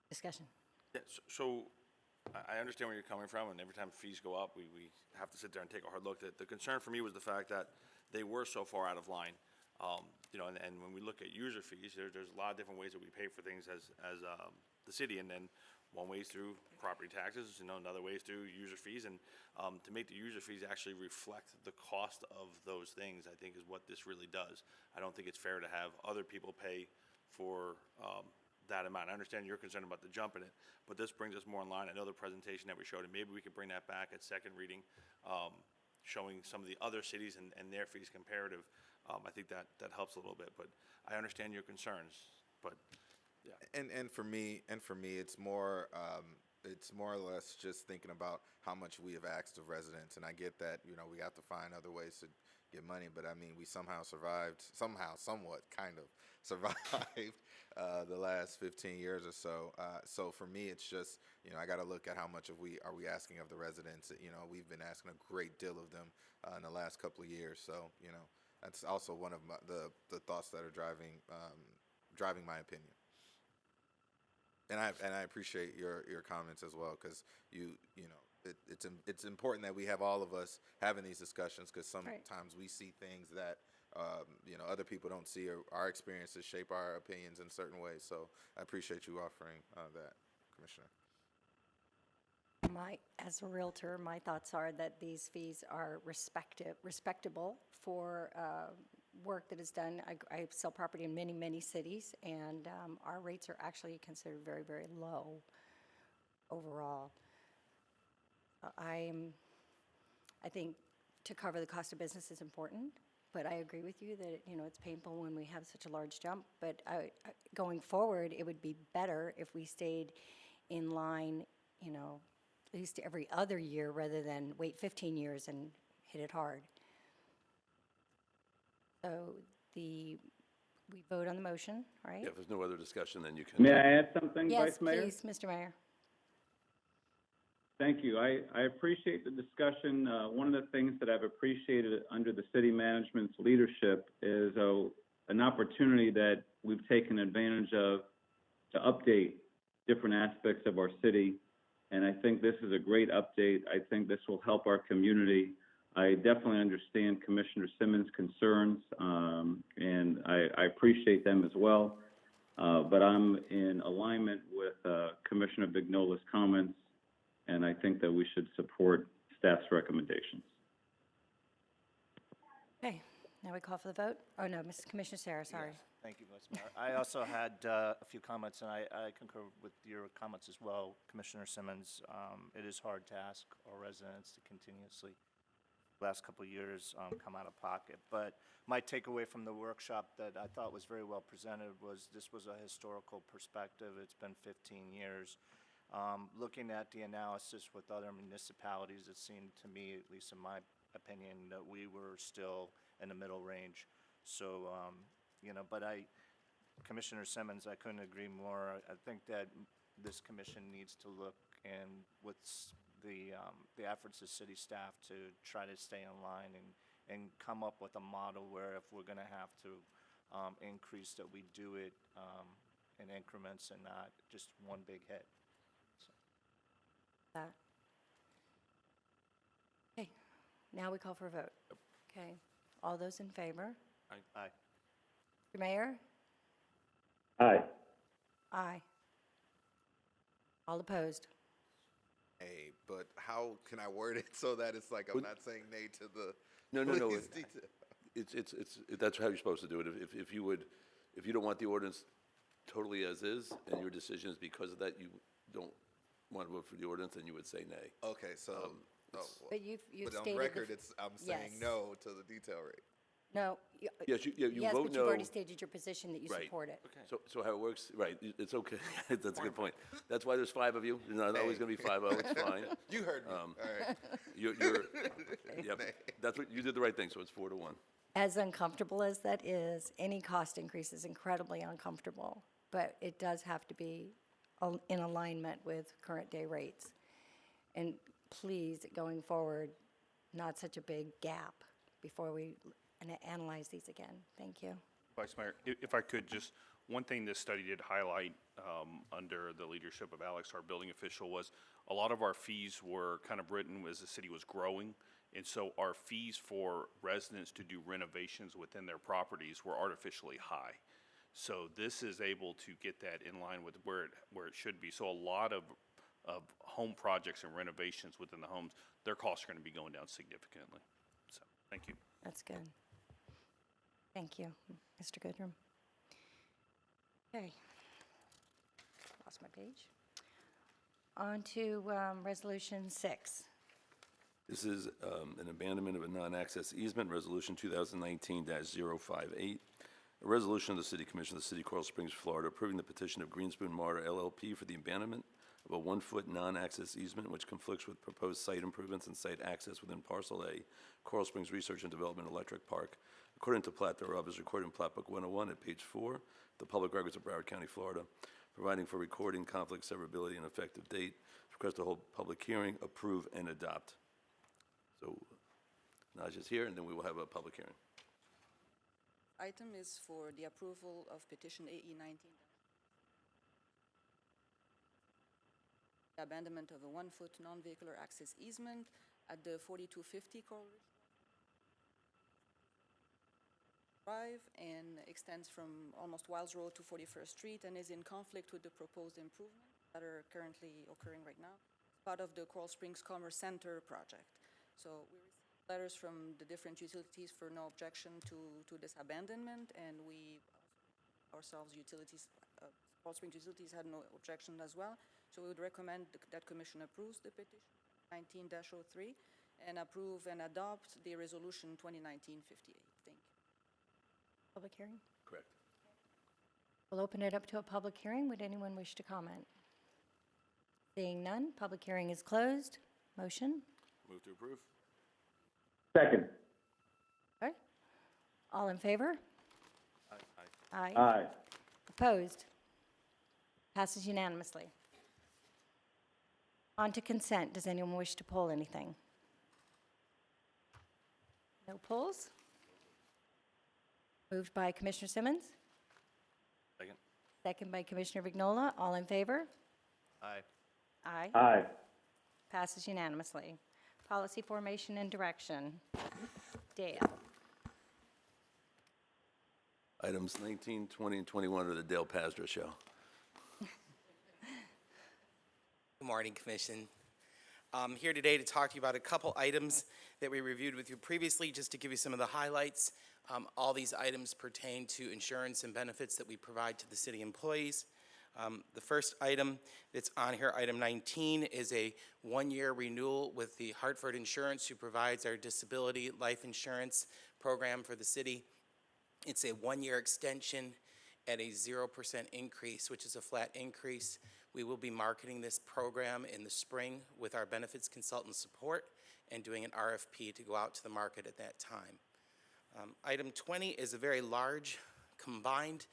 Discussion. Yeah, so I understand where you're coming from, and every time fees go up, we have to sit there and take a hard look. The concern for me was the fact that they were so far out of line. And when we look at user fees, there's a lot of different ways that we pay for things as the city, and then one way is through property taxes, another way is through user fees, and to make the user fees actually reflect the cost of those things, I think is what this really does. I don't think it's fair to have other people pay for that amount. I understand you're concerned about the jump in it, but this brings us more in line. I know the presentation that we showed, and maybe we could bring that back at second reading, showing some of the other cities and their fees comparative. I think that helps a little bit, but I understand your concerns, but yeah. And for me, it's more or less just thinking about how much we have asked of residents, and I get that we have to find other ways to get money, but I mean we somewhat kind of survived the last 15 years or so. So for me, it's just I got to look at how much are we asking of the residents. We've been asking a great deal of them in the last couple of years, so that's also one of the thoughts that are driving my opinion. And I appreciate your comments as well, because it's important that we have all of us having these discussions, because sometimes we see things that other people don't see, or our experiences shape our opinions in certain ways. So I appreciate you offering that, Commissioner. As a realtor, my thoughts are that these fees are respectable for work that is done. I sell property in many, many cities, and our rates are actually considered very, very low overall. I think to cover the cost of business is important, but I agree with you that it's painful when we have such a large jump. But going forward, it would be better if we stayed in line, at least every other year, rather than wait 15 years and hit it hard. So we vote on the motion, right? Yeah, if there's no other discussion, then you can. May I add something, Yes, Vice Mayor? please, Mr. Mayor. Thank you. I appreciate the discussion. One of the things that I've appreciated under the city management's leadership is an opportunity that we've taken advantage of to update different aspects of our city. And I think this is a great update. I think this will help our community. I definitely understand Commissioner Simmons' concerns, and I appreciate them as well. But I'm in alignment with Commissioner Vignola's comments, and I think that we should support staff's recommendations. Okay, now we call for the vote. Oh, no, Commissioner Sarah, sorry. Yes, thank you, Vice Mayor. I also had a few comments, and I concur with your comments as well, Commissioner Simmons. It is hard to ask our residents to continuously, last couple of years, come out of pocket. But my takeaway from the workshop that I thought was very well presented was this was a historical perspective. It's been 15 years. Looking at the analysis with other municipalities, it seemed to me, at least in my opinion, that we were still in the middle range. So, but Commissioner Simmons, I couldn't agree more. I think that this commission needs to look and what's the efforts of city staff to try to stay in line and come up with a model where if we're going to have to increase, that we do it in increments and not just one big hit. Okay, now we call for a vote. Okay, all those in favor? Aye. Mr. Mayor? Aye. Aye. All opposed? Hey, but how can I word it so that it's like I'm not saying nay to the No. police detail? That's how you're supposed to do it. If you don't want the ordinance totally as is, and your decision is because of that, you don't want to vote for the ordinance, then you would say nay. Okay, so. But you've but on stated record, I'm saying yes. no to the detail rate. No. Yes, you Yes, vote but you've already no. stated your position that you Right. support it. So how it works, right, it's okay, that's a good point. That's why there's 5 of you, there's not always gonna be 5-0, it's fine. You heard me. All right. You're, yep, that's what, you did the right thing, so it's 4-1. As uncomfortable as that is, any cost increase is incredibly uncomfortable, but it does have to be in alignment with current day rates. And please, going forward, not such a big gap before we analyze these again. Thank you. Vice Mayor, if I could, just one thing this study did highlight under the leadership of Alex, our building official, was a lot of our fees were kind of written as the city was growing. And so our fees for residents to do renovations within their properties were artificially high. So this is able to get that in line with where it should be. So a lot of home projects and renovations within the homes, their costs are going to be going down significantly. So, thank you. That's good. Thank you, Mr. Goodrum. Okay. Lost my page. On to Resolution 6. This is an abandonment of a non-access easement, Resolution 2019-058. A resolution of the City Commission of the City of Coral Springs, Florida, approving the petition of Greenspoon Marta LLP for the abandonment of a 1-foot non-access easement which conflicts with proposed site improvements and site access within Parcel A, Coral Springs Research and Development Electric Park. According to plat thereof, is recorded in Plat Book 101 at page 4, the Public Records of Broward County, Florida, providing for recording, conflict, severability, and effective date. Request to hold public hearing, approve, and adopt. So, Naja's here, and then we will have a public hearing. Item is for the approval of petition AE 19. Abandonment of a 1-foot non-vehicular access easement at the 4250 Coral Ridge Drive and extends from almost Wiles Road to 41st Street and is in conflict with the proposed improvements that are currently occurring right now, part of the Coral Springs Commerce Center project. So we received letters from the different utilities for no objection to this abandonment, and we ourselves, Coral Springs Utilities, had no objection as well. So we would recommend that Commission approves the petition 19-03 and approve and adopt the resolution 2019-58. Thank you. Public hearing? Correct. We'll open it up to a public hearing. Would anyone wish to comment? Seeing none, public hearing is closed. Motion? Move to approve. Second. Okay. All in favor? Aye. Aye. Opposed? Passes unanimously. On to consent. Does anyone wish to pull anything? No pulls? Moved by Commissioner Simmons, Second. second by Commissioner Vignola. All in favor? Aye. Aye. Aye. Passes unanimously. Policy formation and direction. Dale. Items 19, 20, and 21 are the Dale Pasdra Show. Good morning, Commission. I'm here today to talk to you about a couple items that we reviewed with you previously, just to give you some of the highlights. All these items pertain to insurance and benefits that we provide to the city employees. The first item that's on here, item 19, is a one-year renewal with the Hartford Insurance, who provides our disability life insurance program for the city. It's a one-year extension at a 0% increase, which is a flat increase. We will be marketing this program in the spring with our benefits consultant support and doing an RFP to go out to the market at that time. Item 20 is a very large combined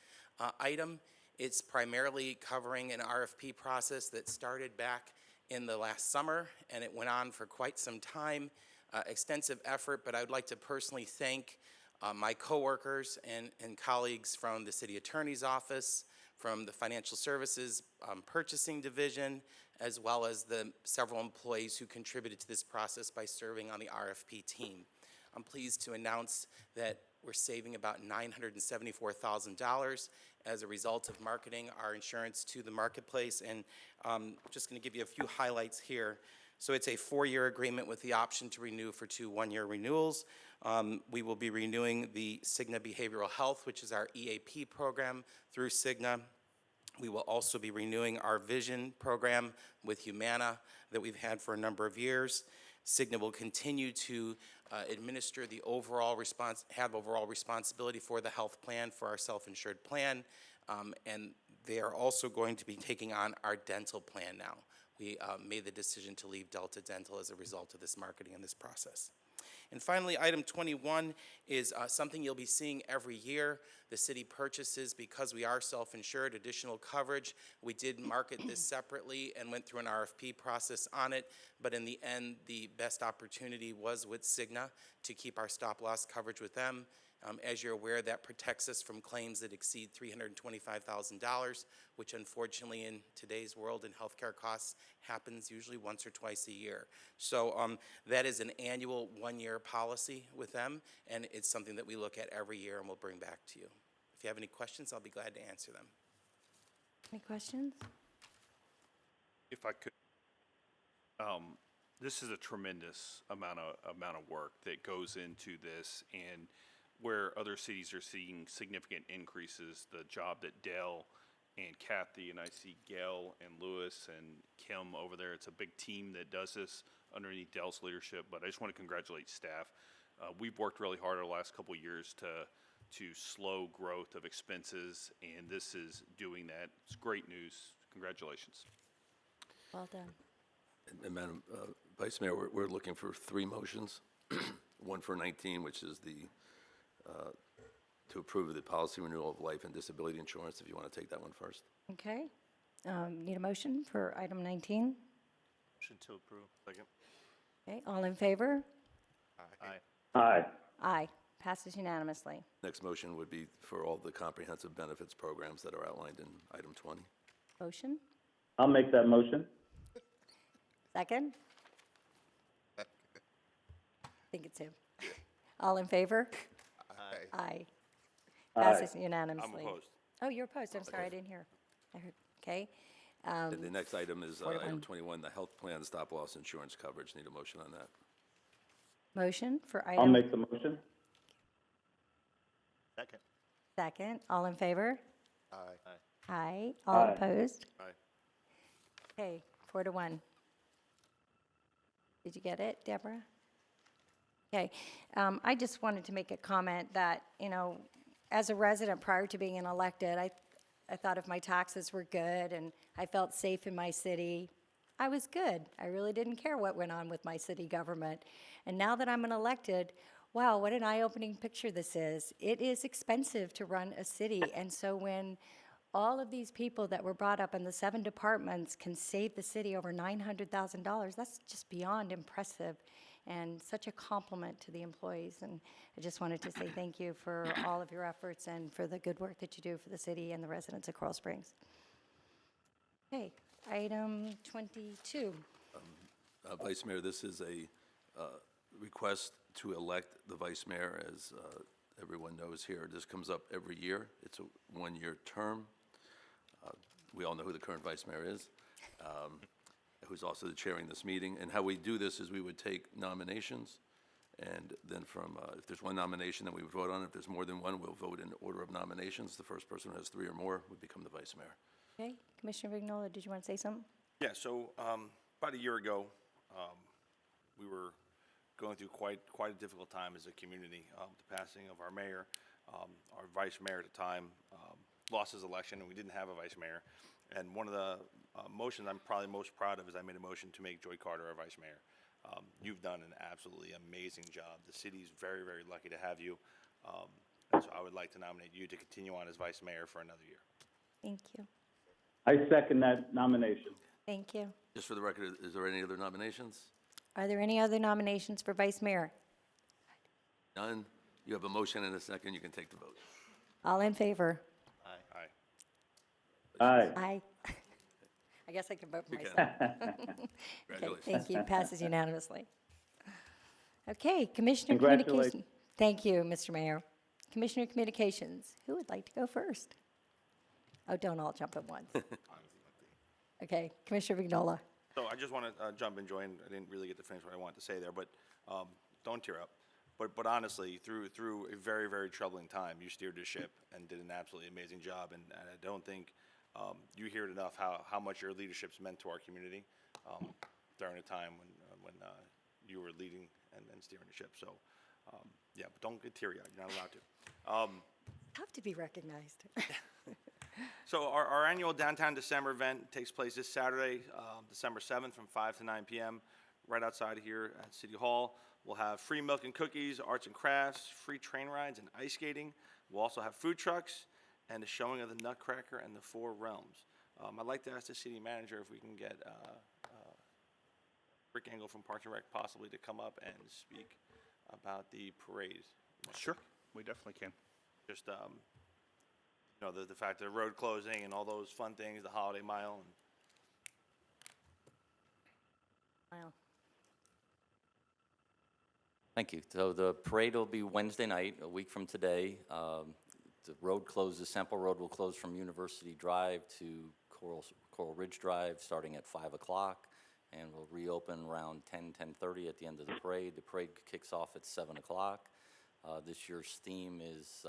item. It's primarily covering an RFP process that started back in the last summer, and it went on for quite some time, extensive effort, but I would like to personally thank my coworkers and colleagues from the City Attorney's Office, from the Financial Services Purchasing Division, as well as the several employees who contributed to this process by serving on the RFP team. I'm pleased to announce that we're saving about $974,000 as a result of marketing our insurance to the marketplace, and I'm just going to give you a few highlights here. So it's a 4-year agreement with the option to renew for 2 one-year renewals. We will be renewing the Cigna Behavioral Health, which is our EAP program, through Cigna. We will also be renewing our Vision program with Humana that we've had for a number of years. Cigna will continue to administer the overall have overall responsibility for the health plan for our self-insured plan, and they are also going to be taking on our dental plan now. We made the decision to leave Delta Dental as a result of this marketing and this process. And finally, item 21 is something you'll be seeing every year. The city purchases, because we are self-insured, additional coverage. We did market this separately and went through an RFP process on it, but in the end, the best opportunity was with Cigna to keep our stop-loss coverage with them. As you're aware, that protects us from claims that exceed $325,000, which unfortunately in today's world in healthcare costs happens usually once or twice a year. So that is an annual one-year policy with them, and it's something that we look at every year and we'll bring back to you. If you have any questions, I'll be glad to answer them. Any questions? If I could, this is a tremendous amount of work that goes into this, and where other cities are seeing significant increases, the job that Dell and Kathy, and I see Gail and Lewis and Kim over there, it's a big team that does this underneath Dell's leadership, but I just want to congratulate staff. We've worked really hard over the last couple of years to slow growth of expenses, and this is doing that. It's great news. Congratulations. Well done. And Madam Vice Mayor, we're looking for 3 motions. One for 19, which is the to approve the policy renewal of life and disability insurance, if you want to take that one first. Okay. Need a motion for item 19? Motion to approve. Second. Okay, all in favor? Aye. Aye. Aye. Passes unanimously. Next motion would be for all the comprehensive benefits programs that are outlined in item 20. Motion? I'll make that motion. Second? I think it's him. All in favor? Aye. Passes unanimously. I'm opposed. Oh, you're opposed. I'm sorry, I didn't hear. I heard, okay. And the next item is item 41. 21, the health plan stop-loss insurance coverage. Need a motion on that. Motion for I'll item. make the motion. Second. Second. All in favor? Aye. Aye. All Aye. opposed? Aye. Okay, 4-1. Did you get it, Deborah? Okay, I just wanted to make a comment that, you know, as a resident prior to being elected, I thought if my taxes were good and I felt safe in my city, I was good. I really didn't care what went on with my city government. And now that I'm an elected, wow, what an eye-opening picture this is. It is expensive to run a city, and so when all of these people that were brought up in the 7 departments can save the city over $900,000, that's just beyond impressive and such a compliment to the employees. And I just wanted to say thank you for all of your efforts and for the good work that you do for the city and the residents of Coral Springs. Okay, item 22. Vice Mayor, this is a request to elect the Vice Mayor. As everyone knows here, this comes up every year. It's a 1-year term. We all know who the current Vice Mayor is, who's also chairing this meeting. And how we do this is we would take nominations, and then from, if there's one nomination, then we would vote on it. If there's more than one, we'll vote in order of nominations. The first person who has 3 or more would become the Vice Mayor. Okay, Commissioner Vignola, did you want to say something? Yeah, so about a year ago, we were going through quite a difficult time as a community. The passing of our mayor, our vice mayor at the time lost his election, and we didn't have a vice mayor. And one of the motions I'm probably most proud of is I made a motion to make Joy Carter our vice mayor. You've done an absolutely amazing job. The city's very, very lucky to have you. And so I would like to nominate you to continue on as vice mayor for another year. Thank you. I second that nomination. Thank you. Just for the record, is there any other nominations? Are there any other nominations for Vice Mayor? None? You have a motion and a second. You can take the vote. All in favor? Aye. Aye. Aye. I guess I can vote for You myself. can. Okay, Congratulations. thank you. Passes unanimously. Okay, Commissioner Congratulations. Communications. Thank you, Mr. Mayor. Commissioner Communications, who would like to go first? Oh, don't all jump at once. Okay, Commissioner Vignola. So I just want to jump in, Joy, and I didn't really get to finish what I wanted to say there, but don't tear up. But honestly, through a very, very troubling time, you steered the ship and did an absolutely amazing job. And I don't think you hear it enough how much your leadership's meant to our community during a time when you were leading and steering the ship. So, yeah, but don't get teary-eyed. You're not allowed to. Tough to be recognized. So our annual Downtown December event takes place this Saturday, December 7th from 5 to 9 p.m. right outside here at City Hall. We'll have free milk and cookies, arts and crafts, free train rides, and ice skating. We'll also have food trucks and the showing of the Nutcracker and the Four Realms. I'd like to ask the city manager if we can get Rick Engel from Parks and Rec possibly to come up and speak about the parade. Sure, we definitely can. Just, you know, the fact of the road closing and all those fun things, the holiday mile. Wow. Thank you. So the parade will be Wednesday night, a week from today. The road closes, Sample Road will close from University Drive to Coral Ridge Drive, starting at 5 o'clock, and will reopen around 10:30 at the end of the parade. The parade kicks off at 7 o'clock. This year's theme is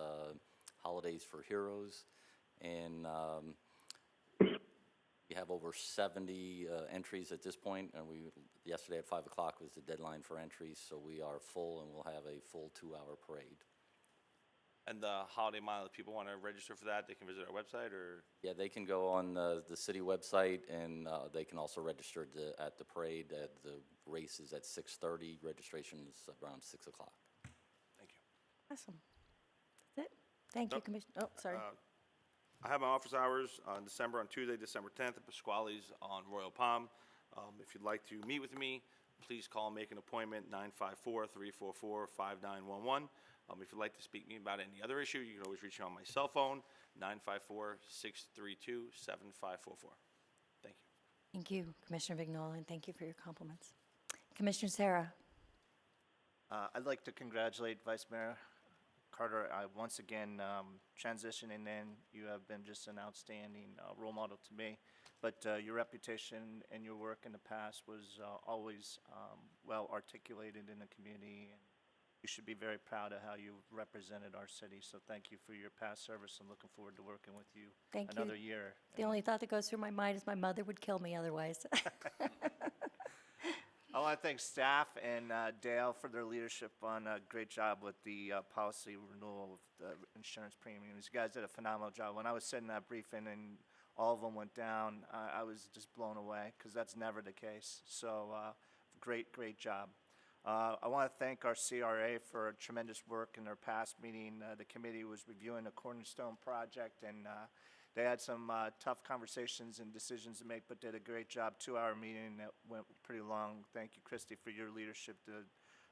Holidays for Heroes, and we have over 70 entries at this point, and yesterday at 5 o'clock was the deadline for entries, so we are full, and we'll have a full 2-hour parade. And the holiday mile, if people want to register for that, they can visit our website, or? Yeah, they can go on the city website, and they can also register at the parade. The race is at 6:30. Registration is around 6 o'clock. Thank you. Awesome. That's it. Thank you, Nope. Commissioner. Oh, sorry. I have my office hours on Tuesday, December 10th at Pasquale's on Royal Palm. If you'd like to meet with me, please call and make an appointment, 954-344-5911. If you'd like to speak to me about any other issue, you can always reach me on my cell phone, 954-632-7544. Thank you. Thank you, Commissioner Vignola, and thank you for your compliments. Commissioner Sarah. I'd like to congratulate Vice Mayor Carter. Once again, transitioning in, you have been just an outstanding role model to me. But your reputation and your work in the past was always well articulated in the community, and you should be very proud of how you've represented our city. So thank you for your past service, and looking forward to working with you Thank you. another year. The only thought that goes through my mind is my mother would kill me otherwise. I want to thank staff and Dale for their leadership on a great job with the policy renewal of the insurance premiums. You guys did a phenomenal job. When I was sitting that briefing and all of them went down, I was just blown away, because that's never the case. So great job. I want to thank our CRA for tremendous work in their past meeting. The committee was reviewing the Cornerstone project, and they had some tough conversations and decisions to make, but did a great job. 2-hour meeting that went pretty long. Thank you, Christy, for your leadership.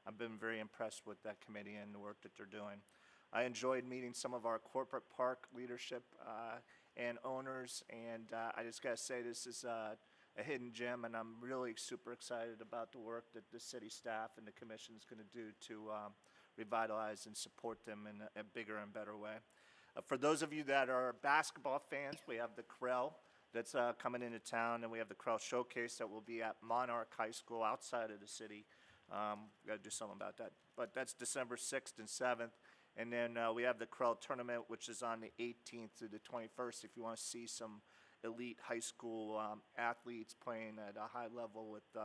I've been very impressed with that committee and the work that they're doing. I enjoyed meeting some of our corporate park leadership and owners, and I just got to say, this is a hidden gem, and I'm really super excited about the work that the city staff and the commission is going to do to revitalize and support them in a bigger and better way. For those of you that are basketball fans, we have the Krell that's coming into town, and we have the Krell Showcase that will be at Monarch High School outside of the city. We got to do something about that. But that's December 6th and 7th. And then we have the Krell Tournament, which is on the 18th through the 21st. If you want to see some elite high school athletes playing at a high level with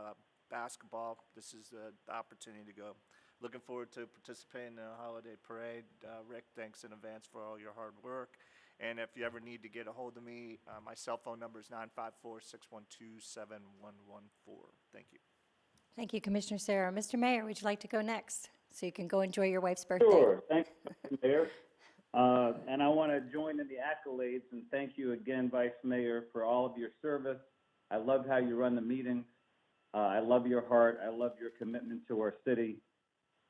basketball, this is the opportunity to go. Looking forward to participating in the holiday parade. Rick, thanks in advance for all your hard work. And if you ever need to get a hold of me, my cell phone number is 954-612-7114. Thank you. Thank you, Commissioner Sarah. Mr. Mayor, would you like to go next so you can go enjoy your wife's birthday? Sure. Thanks, Mr. Mayor. And I want to join in the accolades and thank you again, Vice Mayor, for all of your service. I love how you run the meetings. I love your heart. I love your commitment to our city.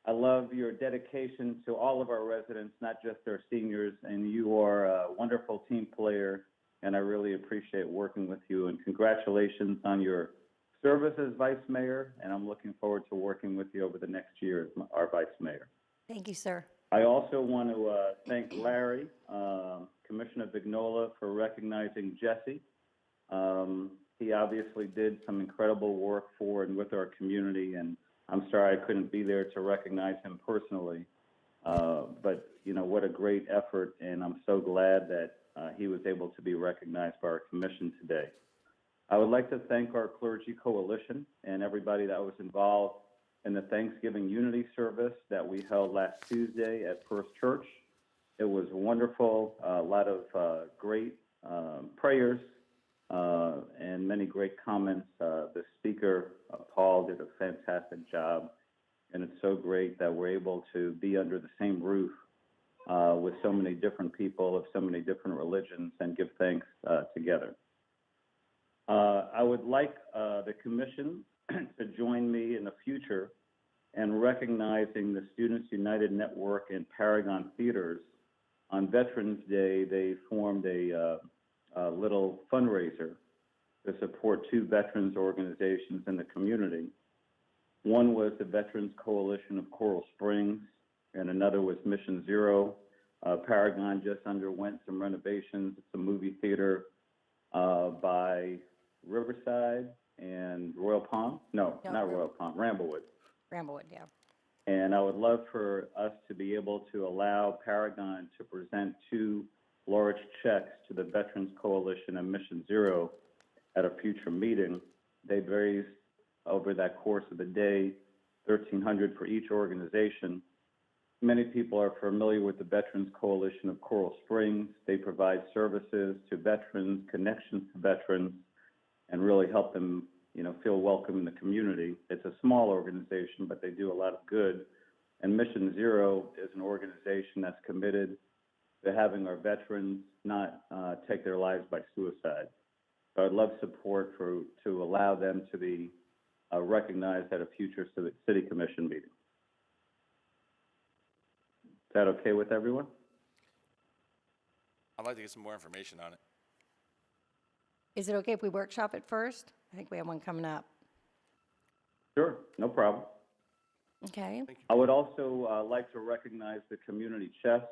I love your dedication to all of our residents, not just our seniors. And you are a wonderful team player, and I really appreciate working with you. And congratulations on your service as Vice Mayor, and I'm looking forward to working with you over the next year as our Vice Mayor. Thank you, sir. I also want to thank Larry, Commissioner Vignola, for recognizing Jesse. He obviously did some incredible work for and with our community, and I'm sorry I couldn't be there to recognize him personally. But, you know, what a great effort, and I'm so glad that he was able to be recognized by our commission today. I would like to thank our Clergy Coalition and everybody that was involved in the Thanksgiving Unity Service that we held last Tuesday at First Church. It was wonderful, a lot of great prayers and many great comments. The speaker, Paul, did a fantastic job, and it's so great that we're able to be under the same roof with so many different people of so many different religions and give thanks together. I would like the commission to join me in the future in recognizing the Students United Network and Paragon Theaters. On Veterans Day, they formed a little fundraiser to support two veterans organizations in the community. One was the Veterans Coalition of Coral Springs, and another was Mission Zero. Paragon just underwent some renovations. It's a movie theater by Riverside and Royal Palm. No, not Royal Palm, Ramblewood. Ramblewood, yeah. And I would love for us to be able to allow Paragon to present two large checks to the Veterans Coalition and Mission Zero at a future meeting. They raised over that course of the day $1,300 for each organization. Many people are familiar with the Veterans Coalition of Coral Springs. They provide services to veterans, connections to veterans, and really help them, feel welcome in the community. It's a small organization, but they do a lot of good. And Mission Zero is an organization that's committed to having our veterans not take their lives by suicide. So I'd love support to allow them to be recognized at a future city commission meeting. Is that okay with everyone? I'd like to get some more information on it. Is it okay if we workshop it first? I think we have one coming up. Sure, no problem. Okay. I would also like to recognize the community chest.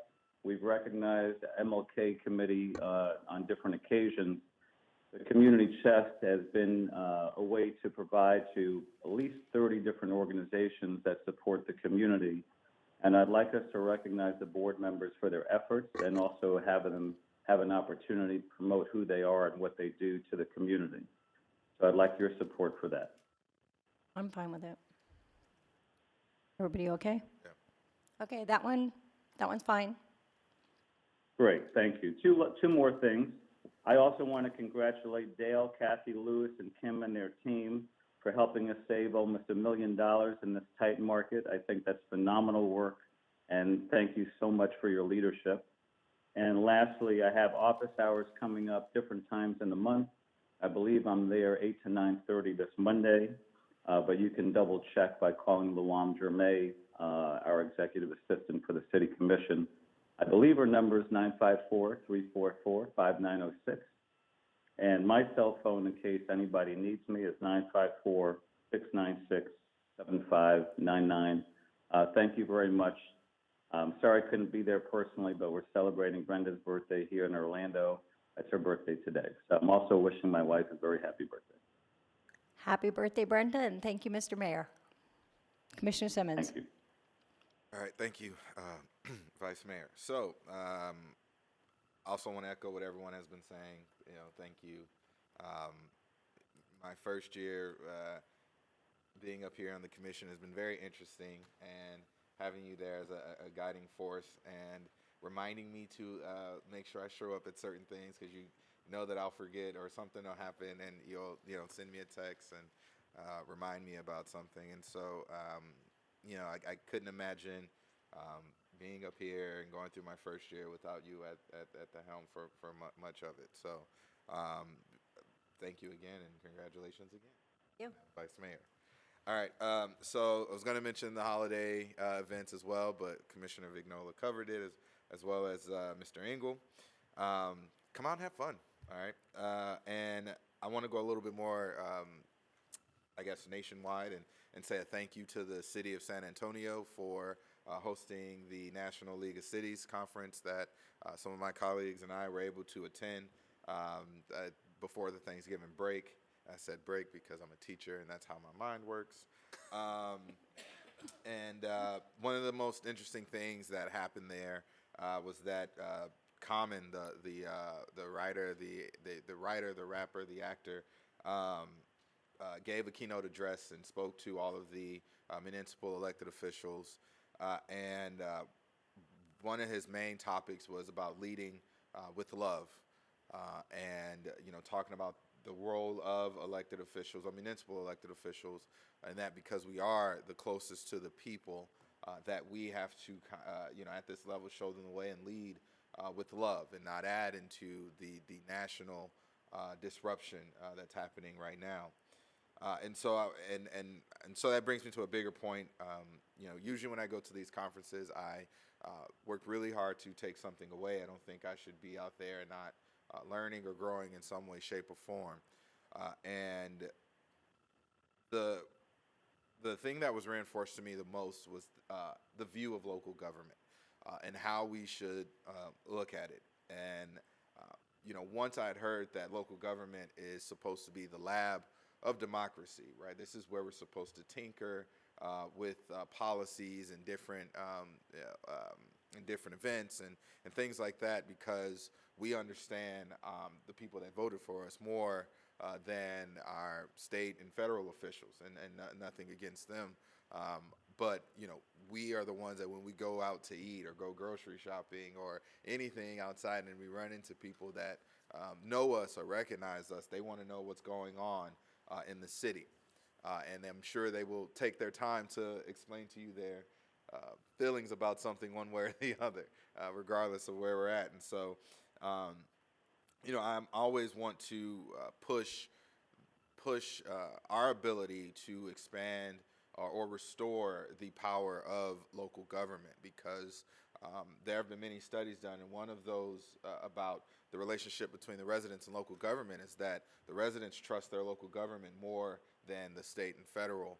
We've recognized the MLK committee on different occasions. The community chest has been a way to provide to at least 30 different organizations that support the community. And I'd like us to recognize the board members for their efforts and also have them have an opportunity to promote who they are and what they do to the community. So I'd like your support for that. I'm fine with it. Everybody okay? Yeah. Okay, that one's fine. Great, thank you. Two more things. I also want to congratulate Dale, Kathy, Lewis, and Kim and their team for helping us save almost $1 million in this tight market. I think that's phenomenal work, and thank you so much for your leadership. And lastly, I have office hours coming up different times in the month. I believe I'm there 8 to 9:30 this Monday, but you can double check by calling Luam Jermay, our executive assistant for the City Commission. I believe her number is 954-344-5906. And my cell phone, in case anybody needs me, is 954-696-7599. Thank you very much. I'm sorry I couldn't be there personally, but we're celebrating Brenda's birthday here in Orlando. It's her birthday today. So I'm also wishing my wife a very happy birthday. Happy birthday, Brenda, and thank you, Mr. Mayor. Commissioner Simmons. Thank you. All right, thank you, Vice Mayor. So, also want to echo what everyone has been saying. Thank you. My first year being up here on the commission has been very interesting, and having you there as a guiding force and reminding me to make sure I show up at certain things, because you know that I'll forget or something will happen, and you'll send me a text and remind me about something. And so I couldn't imagine being up here and going through my first year without you at the helm for much of it. So thank you again, and congratulations again. Thank you. Vice Mayor. All right, so I was going to mention the holiday events as well, but Commissioner Vignola covered it, as well as Mr. Engel. Come out and have fun, all right? And I want to go a little bit more, nationwide, and say a thank you to the City of San Antonio for hosting the National League of Cities conference that some of my colleagues and I were able to attend before the Thanksgiving break. I said break because I'm a teacher, and that's how my mind works. And one of the most interesting things that happened there was that Common, the writer, the rapper, the actor, gave a keynote address and spoke to all of the municipal elected officials. And one of his main topics was about leading with love, and talking about the role of elected officials or municipal elected officials, and that because we are the closest to the people, that we have to at this level show them the way and lead with love and not add into the national disruption that's happening right now. And so that brings me to a bigger point. Usually when I go to these conferences, I work really hard to take something away. I don't think I should be out there and not learning or growing in some way, shape, or form. And the thing that was reinforced to me the most was the view of local government and how we should look at it. And once I had heard that local government is supposed to be the lab of democracy, right? This is where we're supposed to tinker with policies and different events and things like that, because we understand the people that voted for us more than our state and federal officials, and nothing against them. But we are the ones that when we go out to eat or go grocery shopping or anything outside, and we run into people that know us or recognize us, they want to know what's going on in the city. And I'm sure they will take their time to explain to you their feelings about something one way or the other, regardless of where we're at. And so, I always want to push our ability to expand or restore the power of local government, because there have been many studies done, and one of those about the relationship between the residents and local government is that the residents trust their local government more than the state and federal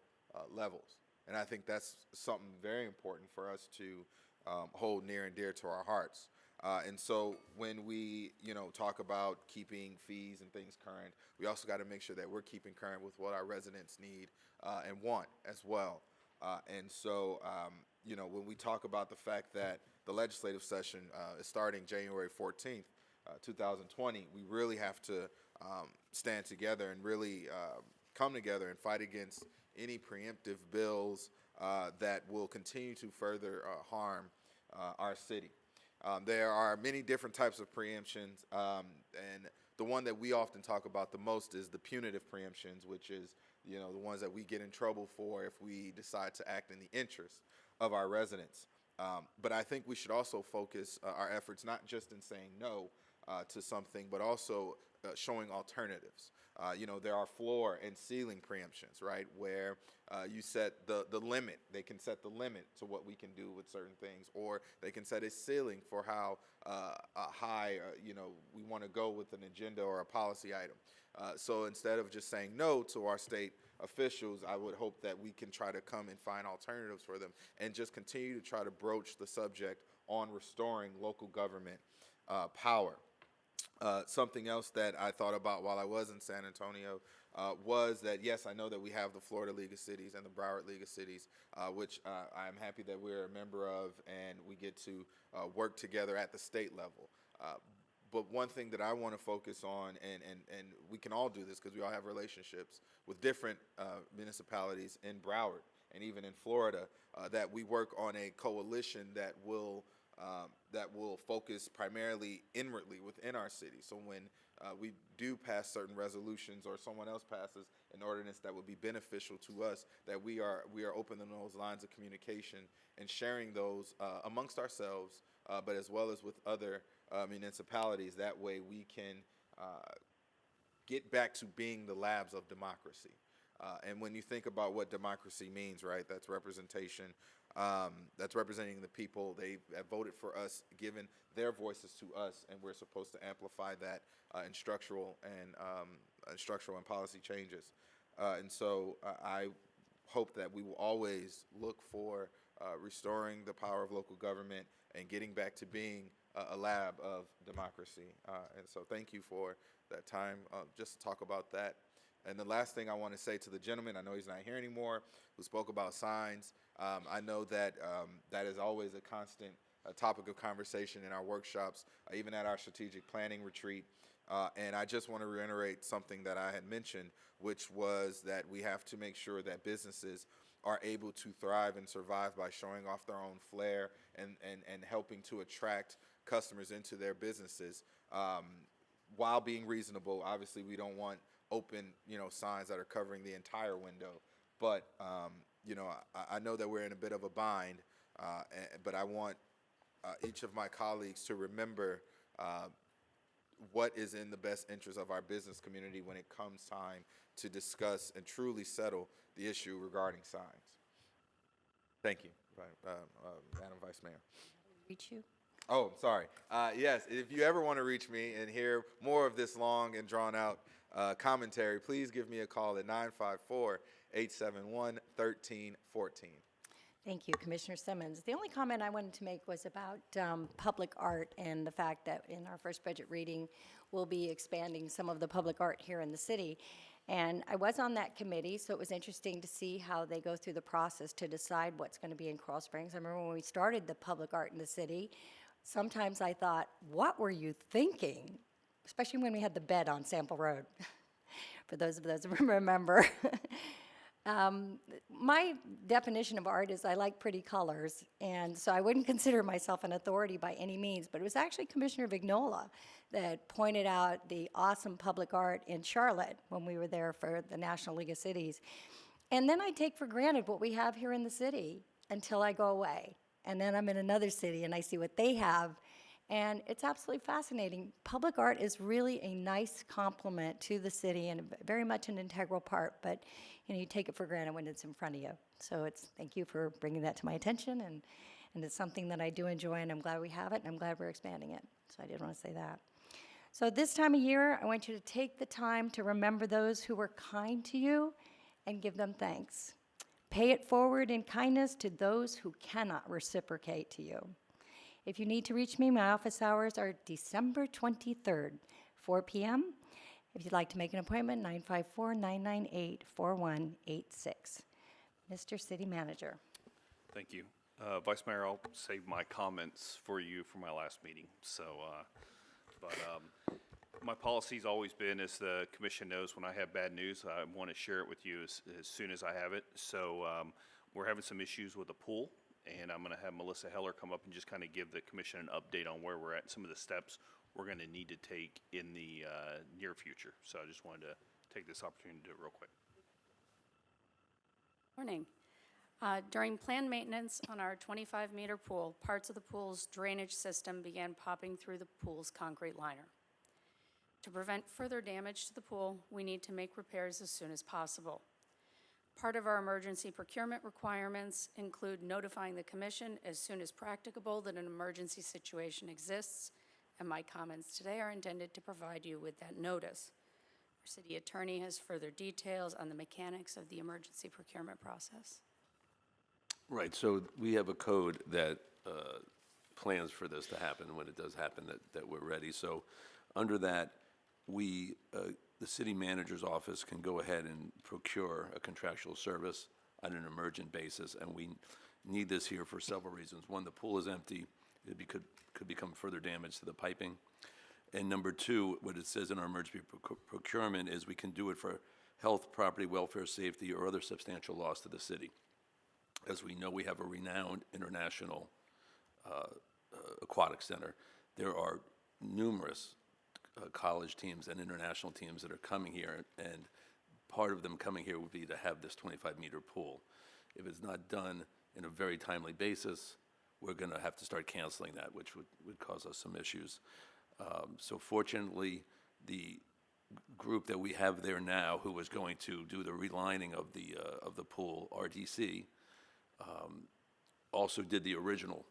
levels. And I think that's something very important for us to hold near and dear to our hearts. And so when we, talk about keeping fees and things current, we also got to make sure that we're keeping current with what our residents need and want as well. And so, when we talk about the fact that the legislative session is starting January 14th, 2020, we really have to stand together and really come together and fight against any preemptive bills that will continue to further harm our city. There are many different types of preemptions, and the one that we often talk about the most is the punitive preemptions, which is the ones that we get in trouble for if we decide to act in the interest of our residents. But I think we should also focus our efforts not just in saying no to something, but also showing alternatives. There are floor and ceiling preemptions, right, where you set the limit. They can set the limit to what we can do with certain things, or they can set a ceiling for how high we want to go with an agenda or a policy item. So instead of just saying no to our state officials, I would hope that we can try to come and find alternatives for them and just continue to try to broach the subject on restoring local government power. Something else that I thought about while I was in San Antonio was that, yes, I know that we have the Florida League of Cities and the Broward League of Cities, which I'm happy that we're a member of, and we get to work together at the state level. But one thing that I want to focus on, and we can all do this because we all have relationships with different municipalities in Broward and even in Florida, that we work on a coalition that will focus primarily inwardly within our city. So when we do pass certain resolutions or someone else passes an ordinance that would be beneficial to us, that we are opening those lines of communication and sharing those amongst ourselves, but as well as with other municipalities. That way we can get back to being the labs of democracy. And when you think about what democracy means, right, that's representation. That's representing the people. They have voted for us, given their voices to us, and we're supposed to amplify that in structural and policy changes. And so I hope that we will always look for restoring the power of local government and getting back to being a lab of democracy. And so thank you for that time just to talk about that. And the last thing I want to say to the gentleman, I know he's not here anymore, who spoke about signs. I know that that is always a constant topic of conversation in our workshops, even at our strategic planning retreat. And I just want to reiterate something that I had mentioned, which was that we have to make sure that businesses are able to thrive and survive by showing off their own flair and helping to attract customers into their businesses while being reasonable. Obviously, we don't want open, signs that are covering the entire window. But, I know that we're in a bit of a bind, but I want each of my colleagues to remember what is in the best interest of our business community when it comes time to discuss and truly settle the issue regarding signs. Thank you, Madam Vice Mayor. Reach you? Oh, sorry. Yes, if you ever want to reach me and hear more of this long and drawn-out commentary, please give me a call at 954-871-1314. Thank you, Commissioner Simmons. The only comment I wanted to make was about public art and the fact that in our first budget reading, we'll be expanding some of the public art here in the city. And I was on that committee, so it was interesting to see how they go through the process to decide what's going to be in Coral Springs. I remember when we started the public art in the city, sometimes I thought, what were you thinking? Especially when we had the bed on Sample Road, for those of those who remember. My definition of art is I like pretty colors, and so I wouldn't consider myself an authority by any means, but it was actually Commissioner Vignola that pointed out the awesome public art in Charlotte when we were there for the National League of Cities. And then I take for granted what we have here in the city until I go away. And then I'm in another city and I see what they have. And it's absolutely fascinating. Public art is really a nice complement to the city and very much an integral part, but you take it for granted when it's in front of you. So thank you for bringing that to my attention, and it's something that I do enjoy, and I'm glad we have it, and I'm glad we're expanding it. So I did want to say that. So this time of year, I want you to take the time to remember those who were kind to you and give them thanks. Pay it forward in kindness to those who cannot reciprocate to you. If you need to reach me, my office hours are December 23rd, 4 p.m. If you'd like to make an appointment, 954-998-4186. Mr. City Manager. Thank you. Vice Mayor, I'll save my comments for you for my last meeting. So, my policy's always been, as the commission knows, when I have bad news, I want to share it with you as soon as I have it. So, we're having some issues with the pool, and I'm going to have Melissa Heller come up and just kind of give the commission an update on where we're at, some of the steps we're going to need to take in the near future. So I just wanted to take this opportunity to do it real quick. Morning. During planned maintenance on our 25-meter pool, parts of the pool's drainage system began popping through the pool's concrete liner. To prevent further damage to the pool, we need to make repairs as soon as possible. Part of our emergency procurement requirements include notifying the commission as soon as practicable that an emergency situation exists, and my comments today are intended to provide you with that notice. Our city attorney has further details on the mechanics of the emergency procurement process. Right, so we have a code that plans for this to happen. When it does happen, that we're ready. So under that, the city manager's office can go ahead and procure a contractual service on an emergent basis, and we need this here for several reasons. One, the pool is empty. It could become further damage to the piping. And number two, what it says in our emergency procurement is we can do it for health, property, welfare, safety, or other substantial loss to the city. As we know, we have a renowned international aquatic center. There are numerous college teams and international teams that are coming here, and part of them coming here would be to have this 25-meter pool. If it's not done in a very timely basis, we're going to have to start canceling that, which would cause us some issues. So fortunately, the group that we have there now, who was going to do the relining of the pool, RDC, also did the original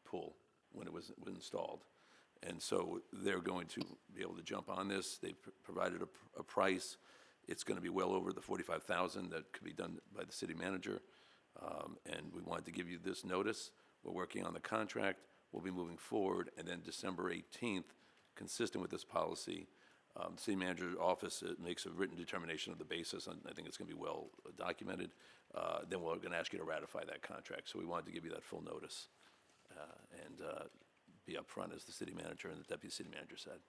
pool when it was installed. And so they're going to be able to jump on this. They've provided a price. It's going to be well over the $45,000 that could be done by the city manager. And we wanted to give you this notice. We're working on the contract. We'll be moving forward. And then December 18th, consistent with this policy, the city manager's office makes a written determination of the basis, and I think it's going to be well documented. Then we're going to ask you to ratify that contract. So we wanted to give you that full notice and be upfront, as the city manager and the deputy city manager said.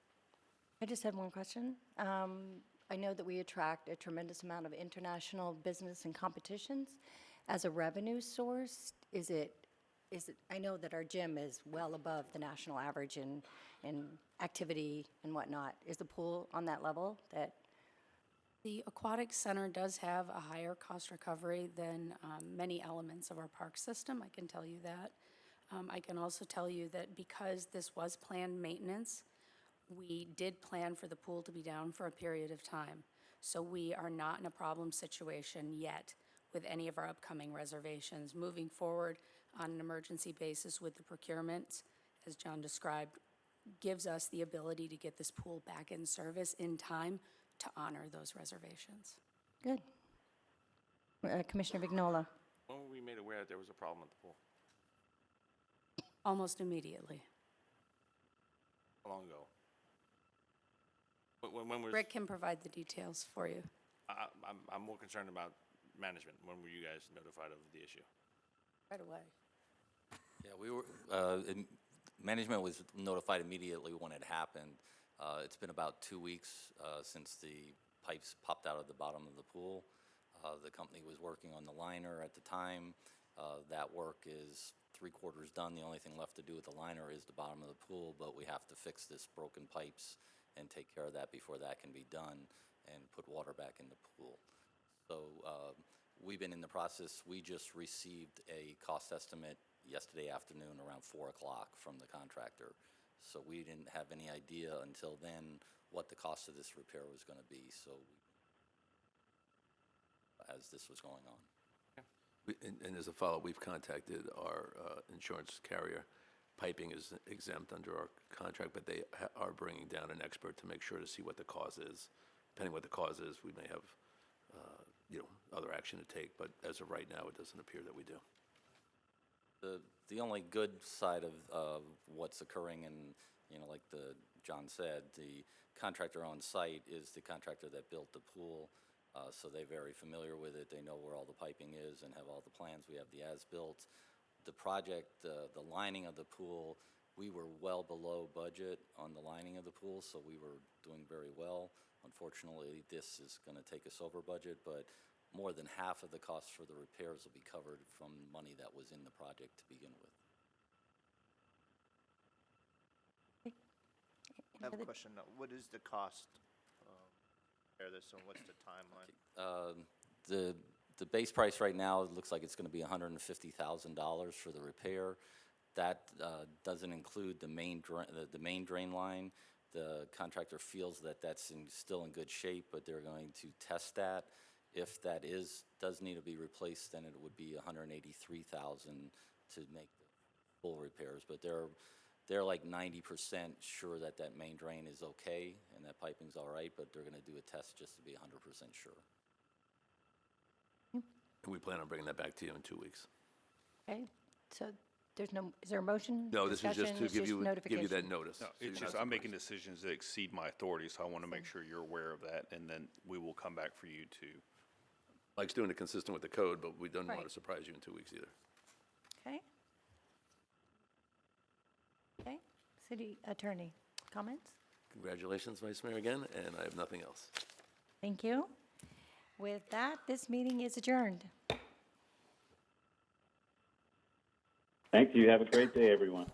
I just had one question. I know that we attract a tremendous amount of international business and competitions. As a revenue source, is it, I know that our gym is well above the national average in activity and whatnot. Is the pool on that level that? The Aquatic Center does have a higher cost recovery than many elements of our park system, I can tell you that. I can also tell you that because this was planned maintenance, we did plan for the pool to be down for a period of time. So we are not in a problem situation yet with any of our upcoming reservations. Moving forward on an emergency basis with the procurement, as John described, gives us the ability to get this pool back in service in time to honor those reservations. Good. Commissioner Vignola. When were we made aware that there was a problem at the pool? Almost immediately. How long ago? When was? Rick can provide the details for you. I'm more concerned about management. When were you guys notified of the issue? Right away. Yeah, we were, management was notified immediately when it happened. It's been about 2 weeks since the pipes popped out of the bottom of the pool. The company was working on the liner at the time. That work is 3/4 done. The only thing left to do with the liner is the bottom of the pool, but we have to fix this broken pipes and take care of that before that can be done and put water back in the pool. So we've been in the process. We just received a cost estimate yesterday afternoon around 4 o'clock from the contractor. So we didn't have any idea until then what the cost of this repair was going to be. So as this was going on. And as a follow-up, we've contacted our insurance carrier. Piping is exempt under our contract, but they are bringing down an expert to make sure to see what the cause is. Depending what the cause is, we may have, other action to take, but as of right now, it doesn't appear that we do. The only good side of what's occurring, and like John said, the contractor on site is the contractor that built the pool, so they're very familiar with it. They know where all the piping is and have all the plans. We have the as-built. The project, the lining of the pool, we were well below budget on the lining of the pool, so we were doing very well. Unfortunately, this is going to take us over budget, but more than half of the cost for the repairs will be covered from money that was in the project to begin with. I have a question. What is the cost to repair this, and what's the timeline? The base price right now, it looks like it's going to be $150,000 for the repair. That doesn't include the main drain line. The contractor feels that that's still in good shape, but they're going to test that. If that does need to be replaced, then it would be $183,000 to make the full repairs. But they're like 90% sure that that main drain is okay and that piping's all right, but they're going to do a test just to be 100% sure. And we plan on bringing that back to you in 2 weeks. Okay, so is there a motion? No, this is just discussion? to It's give you that notification? notice. No, so you're it's not just, I'm making surprised. decisions that exceed my authority, so I want to make sure you're aware of that, and then we will come back for you to. Mike's doing it consistent with the code, but we don't want to Right. surprise you in 2 weeks either. Okay. Okay, city attorney, comments? Congratulations, Vice Mayor, again, and I have nothing else. Thank you. With that, this meeting is adjourned. Thank you. Have a great day, everyone.